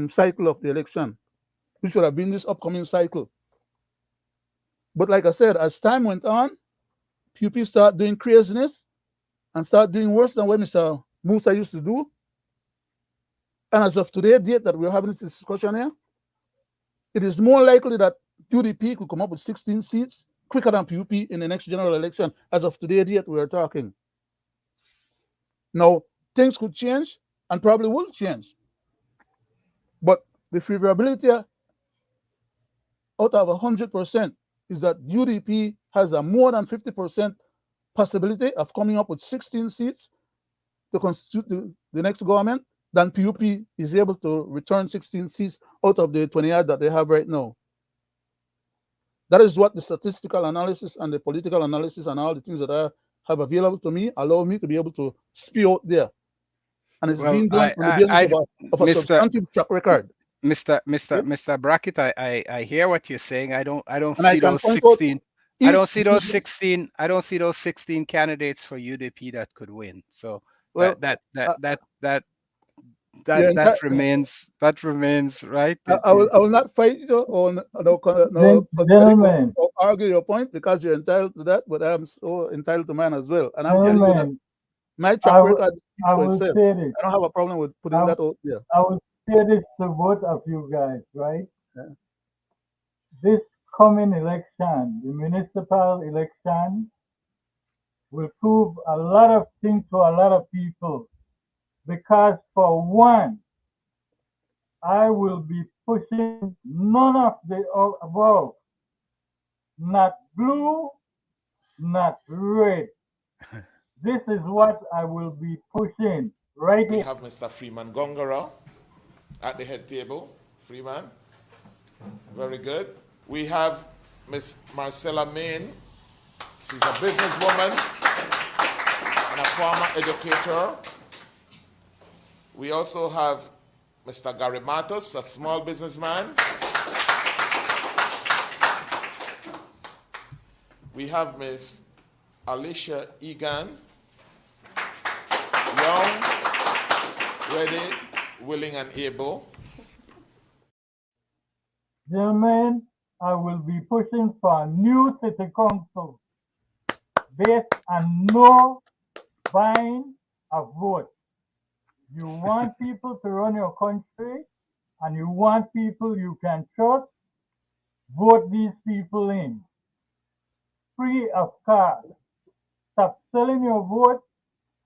cycle of the election, which would have been this upcoming cycle. But like I said, as time went on, PUP started doing craziness and started doing worse than what Mr. Musa used to do. And as of today, date that we're having this discussion here, it is more likely that UDP could come up with 16 seats quicker than PUP in the next general election. As of today, date we're talking. Now, things could change and probably will change. But the favorability out of 100% is that UDP has a more than 50% possibility of coming up with 16 seats to constitute the next government than PUP is able to return 16 seats out of the 28 that they have right now. That is what the statistical analysis and the political analysis and all the things that I have available to me allow me to be able to spew out there. And it's Well, being done on the basis of a Mr. substantive track record. Mr. Brackett, I hear what you're saying. I don't And I see can those point out 16. I each don't see those 16. I don't see those 16 candidates for UDP that could win. So well, that remains right. I will not fight you or Gentlemen, or argue your point because you're entitled to that, but I'm so entitled to mine as well. And I'm telling you that gentlemen, my track I will, record speaks I for will itself. say this. I don't have a problem with putting that out there. I will say this to both of you guys, right? Yeah. This coming election, the municipal election, will prove a lot of things to a lot of people. Because for one, I will be pushing none of the above, not blue, not red. This is what I will be pushing right We here. have Mr. Freeman Gongora at the head table. Freeman, very good. We have Miss Marcella Main. She's a businesswoman and a former educator. We also have Mr. Gary Matos, a small businessman. We have Miss Alicia Egan, young, ready, willing, and able. Gentlemen, I will be pushing for a new city council based on no buying a vote. You want people to run your country and you want people you can trust, vote these people in. Free of cost. Stop selling your vote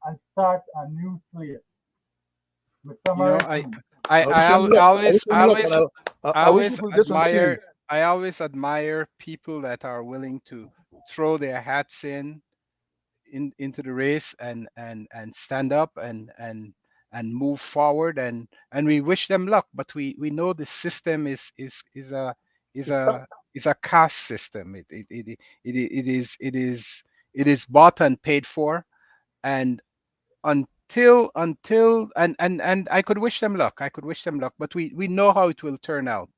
and start a new slate. Mr. You know, Morrison. I, I wish I, you al- luck. I wish always, you luck, and always, I wish you could get some change. I always admire people that are willing to throw their hats into the race and stand up and move forward, and we wish them luck. But we know the system is It's stuck. a is a caste system. It is bought and paid for, and and I could wish them luck. I could wish them luck, but we know how it will turn out.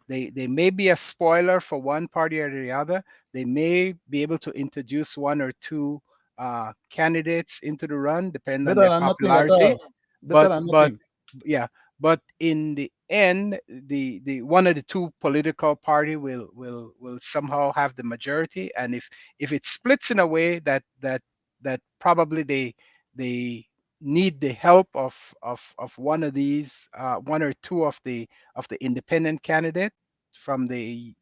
They may be a spoiler for one party or the other. They may be able to introduce one or two candidates into the run, depending on Better their than nothing at popularity. all. Better But than but nothing. yeah, but in the end, the one of the two political party will somehow have the majority, and if it splits in a way that probably they need the help of one of these one or two of the independent candidate from the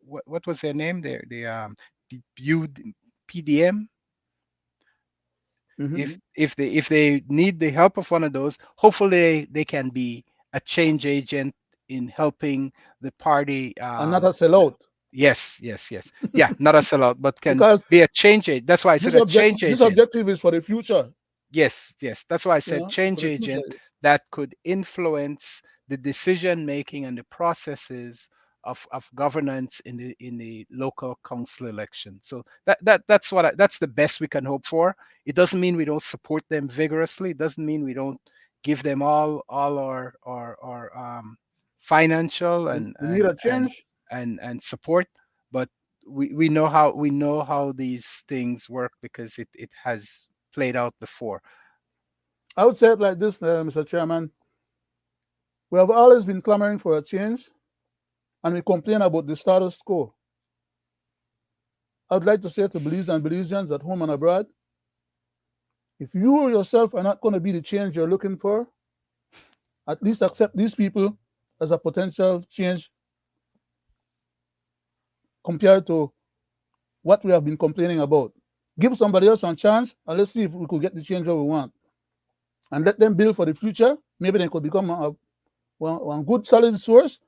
what was their name, PDM. Mm-hmm. If they need the help of one of those, hopefully they can be a change agent in helping the party. And not a sellout. Yes, yeah, not a sellout, but can Because be a change agent. That's why I said a change this agent. objective is for the future, Yes, that's why I said for change the future. agent that could influence the decision making and the processes of governance in the local council election. So that's the best we can hope for. It doesn't mean we don't support them vigorously. It doesn't mean we don't give them all our financial We need a change. and support, but we know how these things work because it has played out before. I would say it like this, Mr. Chairman. We have always been clamoring for a change, and we complain about the status quo. I would like to say to Belize and Belizeans at home and abroad, if you yourself are not going to be the change you're looking for, at least accept these people as a potential change compared to what we have been complaining about. Give somebody else a chance, and let's see if we could get the change that we want. And let them build for the future. Maybe they could become one good solid source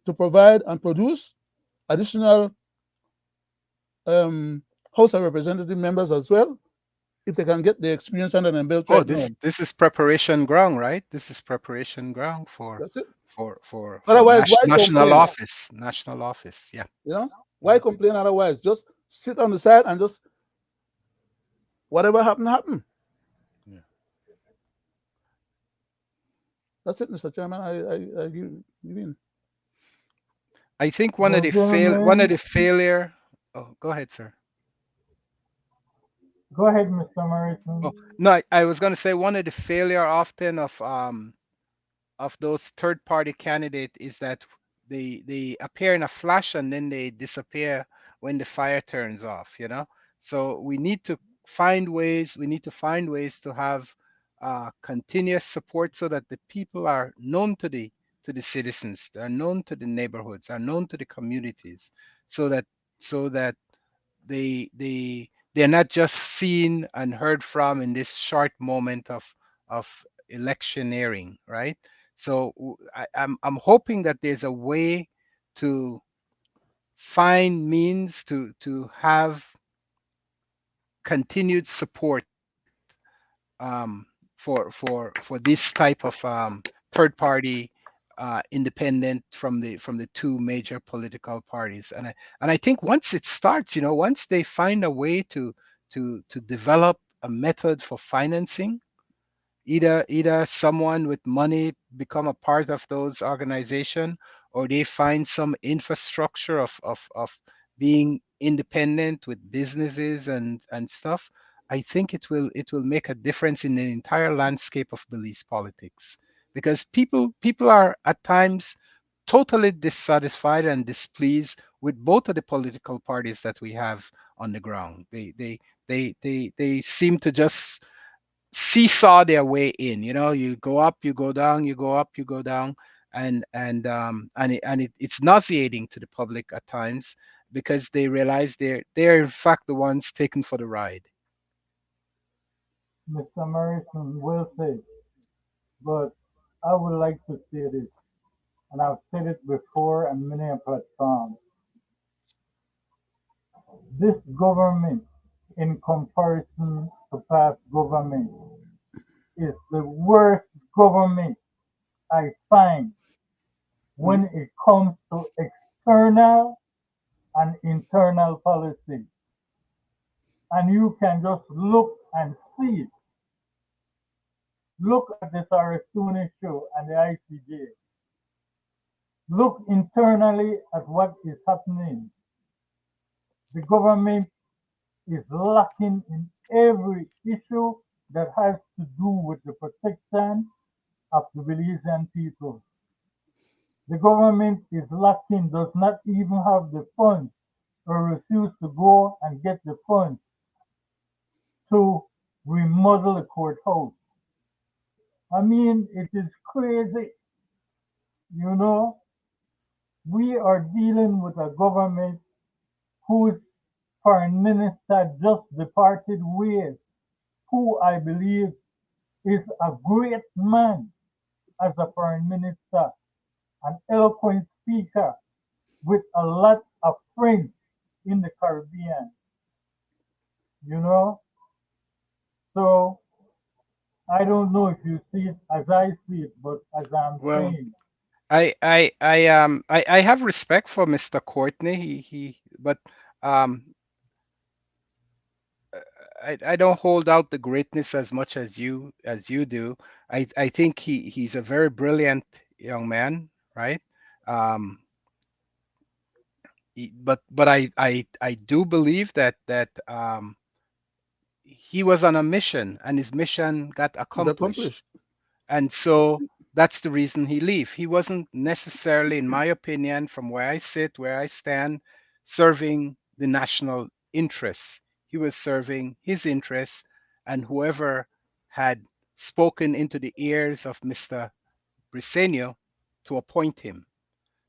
to provide and produce additional um, House of Representative members as well, if they can get the experience under their belt Oh, right now. this is preparation ground, right? This is preparation ground for That's it. for Otherwise, why national complain? office, national office. Yeah, You know, why yeah. complain otherwise? Just sit on the side and just whatever happened, happened. Yeah. That's it, Mr. Chairman. I give in. I think Well, one of gentlemen, the failure. Oh, go ahead, sir. go ahead, Mr. Morrison. Oh no, I was going to say one of the failure often of those third party candidate is that they appear in a flash and then they disappear when the fire turns off, you know. So we need to find ways to have continuous support so that the people are known to the citizens, are known to the neighborhoods, are known to the communities, so that so that they're not just seen and heard from in this short moment of electioneering, right? So I'm hoping that there's a way to find means to have continued support for this type of third party independent from the two major political parties. And I think once it starts, you know, once they find a way to develop a method for financing, either someone with money become a part of those organization, or they find some infrastructure of being independent with businesses and stuff. I think it will make a difference in the entire landscape of Belize politics, because people are at times totally dissatisfied and displeased with both of the political parties that we have on the ground. They seem to just seesaw their way in. You know, you go up, you go down, you go up, you go down, it's nauseating to the public at times, because they realize they're in fact the ones taken for the ride. Mr. Morrison will say, but I would like to say this, and I've said it before on many a platform. This government, in comparison to past government, is the worst government I find Mm. when it comes to external and internal policy. And you can just look and see it. Look at the Sarasuni show and the ICJ. Look internally at what is happening. The government is lacking in every issue that has to do with the protection of the Belizean people. The government is lacking, does not even have the funds, or refuse to go and get the funds to remodel the courthouse. I mean, it is crazy. You know, we are dealing with a government whose foreign minister just departed ways, who I believe is a great man as a foreign minister, an eloquent speaker with a lot of friends in the Caribbean, you know. So I don't know if you see it as I see it, but as I'm Well, saying, I have respect for Mr. Courtney. He but um I don't hold out the greatness as much as you do. I think he's a very brilliant young man, right? Um, but I do believe that he was on a mission, and his mission got It's accomplished. accomplished. And so that's the reason he left. He wasn't necessarily, in my opinion, from where I sit, where I stand, serving the national interests. He was serving his interests, and whoever had spoken into the ears of Mr. Briceño to appoint him.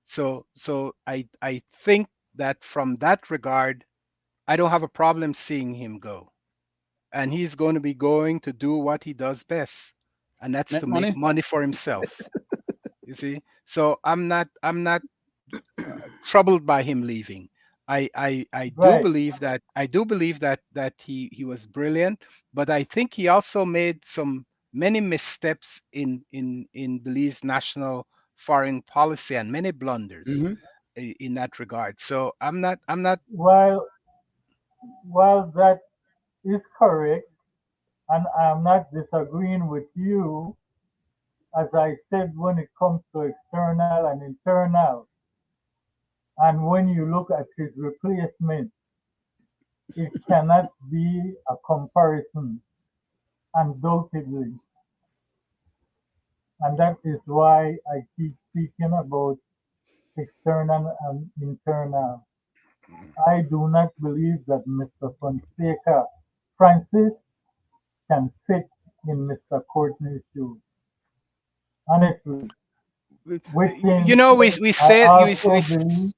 So I think that from that regard, I don't have a problem seeing him go. And he's going to be going to do what he does best, and that's Make to make money. money for himself. You see, so I'm not troubled by him leaving. I do Right. believe that he was brilliant, but I think he also made some many missteps in Belize national foreign policy and many blunders Hmm. in that regard. So I'm not. While that is correct, and I'm not disagreeing with you, as I said, when it comes to external and internal, and when you look at his replacement, it cannot be a comparison, undoubtedly. And that is why I keep speaking about external and internal. I do not believe that Mr. Fonseca Francis can fit in Mr. Courtney's shoes. Honestly, with You him, know, we I said we also believe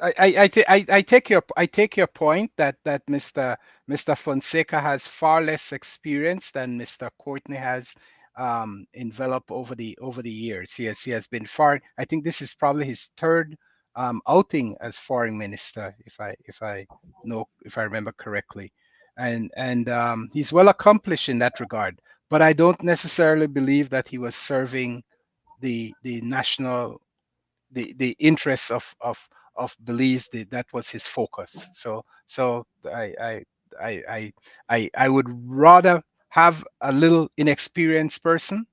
I take your point that Mr. Fonseca has far less experience than Mr. Courtney has enveloped over the years. He has been far. I think this is probably his third outing as foreign minister, if I remember correctly, and he's well accomplished in that regard. But I don't necessarily believe that he was serving the national the interests of Belize. That was his focus. So I would rather have a little inexperienced person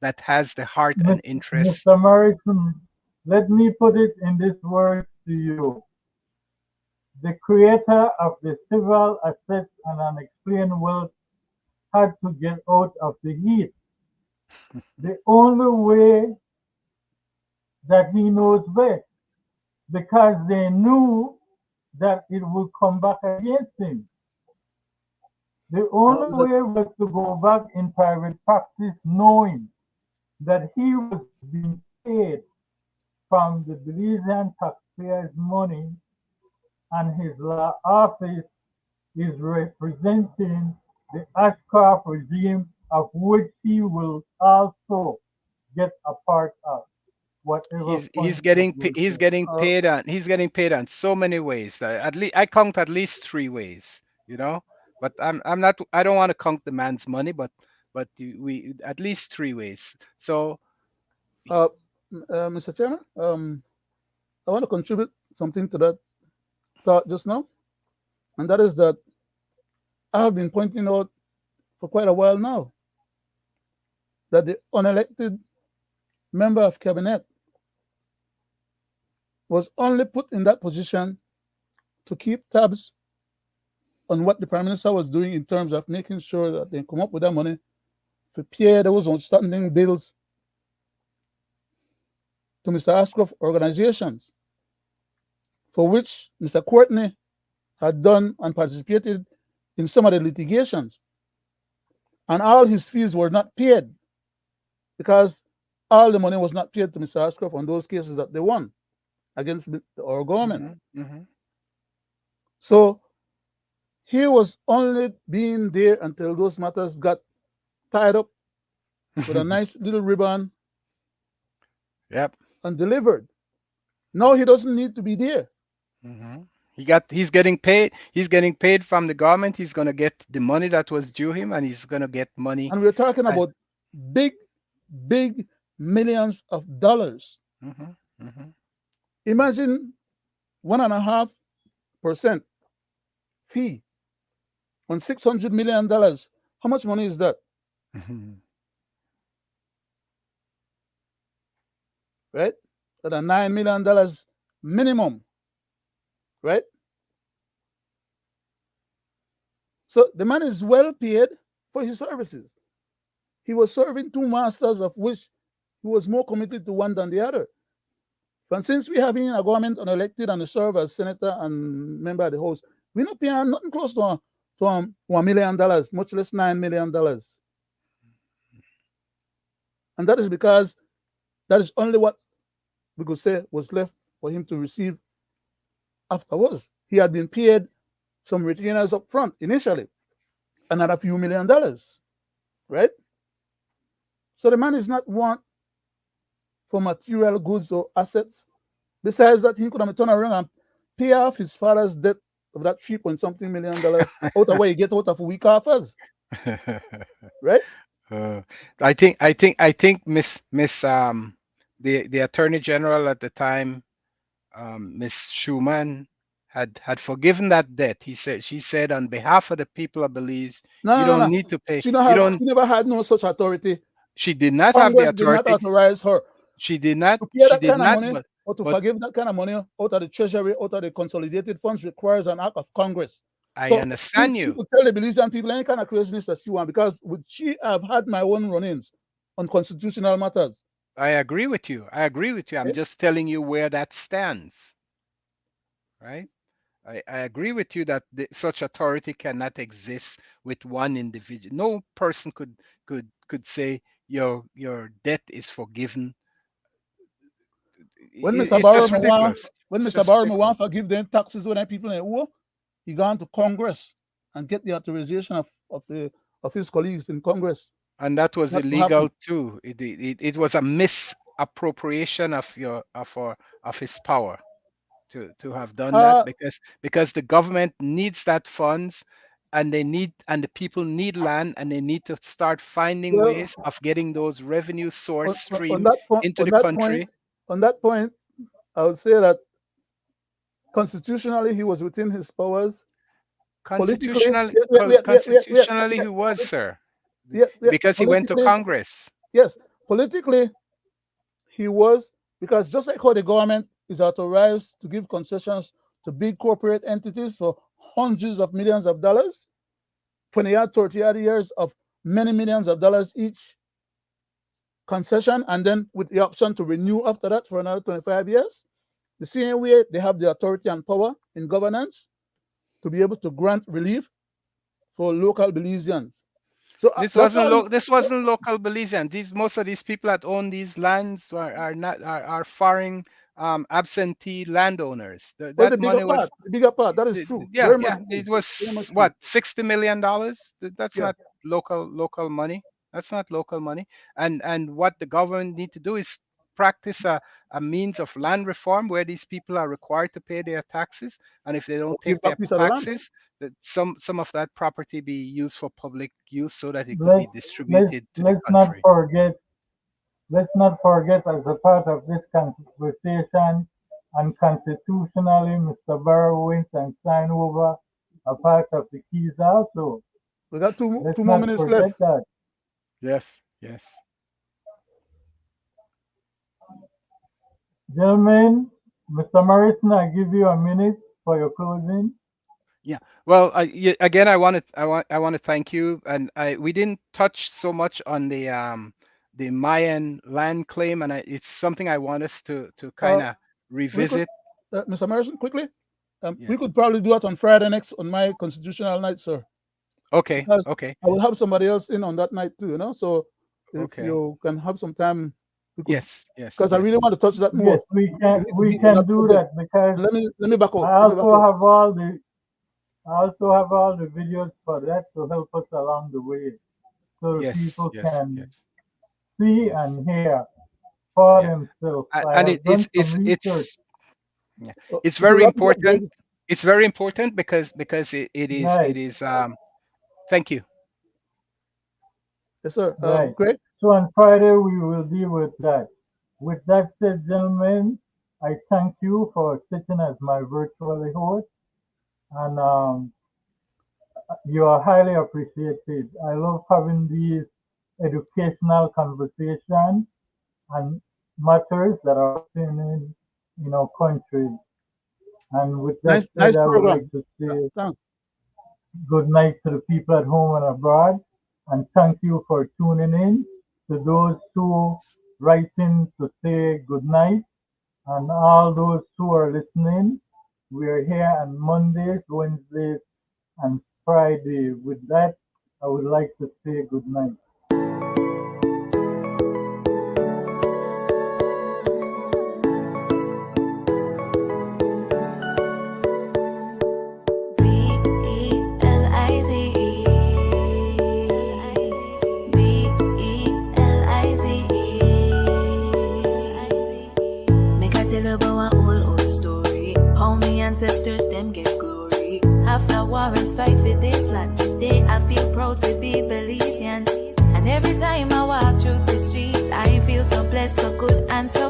that has the heart and interest. Mr. Morrison, let me put it in this word to you. The creator of the civil assets and unexplained wealth had to get out of the heat. The only way that he knows best, because they knew that it would come back against him. The only Mr. way was to go back in private practice knowing that he was being paid from the Belizean taxpayers' money, and his law office is representing the Ashcroft regime, of which he will also get a part of, whatever He's funds that getting will he's come. getting paid on so many ways. At least I count at least three ways. You know, but I'm not. I don't want to count the man's money, but we at least three ways. So Uh, Mr. Chairman, I want to contribute something to that thought just now, and that is that I have been pointing out for quite a while now that the unelected member of cabinet was only put in that position to keep tabs on what the prime minister was doing in terms of making sure that they come up with that money to pay those outstanding bills to Mr. Ashcroft organizations, for which Mr. Courtney had done and participated in some of the litigations. And all his fees were not paid because all the money was not paid to Mr. Ashcroft on those cases that they won against our government. mhm, mhm. So he was only being there until those matters got tied up with a nice little ribbon Yep. and delivered. Now he doesn't need to be there. hmm he's getting paid. He's getting paid from the government. He's gonna get the money that was due him, and he's gonna get money. And we're talking And, about big, big millions of dollars. mhm, mhm. Imagine 1.5% fee on $600 million. How much money is that? Right? That are $9 million minimum. Right? So the man is well paid for his services. He was serving two masters, of which he was more committed to one than the other. And since we have in a government unelected and serve as senator and member of the House, we're not paying nothing close to $1 million, much less $9 million. And that is because that is only what we could say was left for him to receive afterwards. He had been paid some retainers up front initially, another few $1 million, right? So the man is not want for material goods or assets. Besides that, he could have turned around and pay off his father's debt of that $3 point something million out of where he get out of a week offers, right? I think Miss the Attorney General at the time, Miss Schumann, had forgiven that debt. She said on behalf of the people of Belize, No, you no, no, don't no. need to pay. She don't You have. don't. She never had no such authority. She did not have the Congress did not authority. authorize her She did not. to pay She that did kind of not. money or to But forgive that kind of money out of the treasury, out of the consolidated funds requires an act of Congress. I So understand she you. could tell the Belizean people any kind of craziness that she want because would she have had my own run-ins on constitutional matters. I agree with you. I agree with you. I'm Right? just telling you where that stands, right? I agree with you that such authority cannot exist with one individual. No person could say your debt is forgiven. When Mr. It's just Barrow want, ridiculous. when It's Mr. just Barrow ridiculous. want forgive them taxes when people in owe, he gone to Congress and get the authorization of his colleagues in Congress. And that was Not to happen. illegal too. It was a misappropriation of his power to have done that, Uh, because the government needs that funds, and the people need land, and they need to start finding well, ways of getting those revenue source on stream that point, into the country. on that point, I would say that constitutionally he was within his powers. Politically, Constitutionally, he was, sir, because he went to politically, Congress. yes, politically he was, because just like how the government is authorized to give concessions to big corporate entities for hundreds of millions of dollars, 20 or 30 odd years of many millions of dollars each concession, and then with the option to renew after that for another 25 years. The same way they have the authority and power in governance to be able to grant relief for local Belizeans. So that's all. This wasn't local Belizean. Most of these people that own these lands are foreign, absentee landowners. Well, That money was, that is true. yeah, Very much yeah. true. It was Very much true. what, $60 million. That's Yeah. not local money. That's not local money. And what the government need to do is practice a means of land reform where these people are required to pay their taxes, and if they Or don't give take back their piece of the land. taxes, that some of that property be used for public use so that it could Let's be distributed to the let's not country. forget as a part of this conversation, and constitutionally, Mr. Barrow went and signed over a part of the keys also. We got Let's two more not minutes forget left. that. Yes, yes. Gentlemen, Mr. Morrison, I give you a minute for your closing. Yeah. Well, again, I want to thank you, and we didn't touch so much on the Mayan land claim, and it's something I want us to kind Uh, of we could, revisit. Mr. Morrison, quickly. We Yes. could probably do it on Friday next on my constitutional night, sir, Okay. because Okay. I will have somebody else in on that night too. So if Okay. you can have some time, we could, Yes. Yes. because I really Yes. want to touch that Yes, more. we We can need to we deep on can that do subject. that because Let me back out. I Let me back also out. have all the I also have all the videos for that to help us along the way, so that Yes. people Yes. can Yes. see Yes. and hear for Yeah. themselves. A- I And have done some research. yeah. Uh, It's we could very wrap it up, important. Greg. It's very important because Right, it is. Thank you. Yes, sir. right. Greg. So on Friday we will deal with that. With that said, gentlemen, I thank you for sitting as my virtual host, and you are highly appreciated. I love having these educational conversations and matters that are happening in our country. And with that said, Nice I would program. like to Yeah, say thanks. good night to the people at home and abroad. And thank you for tuning in. To those who write in to say good night, and all those who are listening, we are here on Mondays, Wednesdays, and Friday. With that, I would like to say good night. Ancestors them get glory. After war and fight for this land, today I feel proud to be Belizean. And every time I walk through the streets, I feel so blessed, so good and so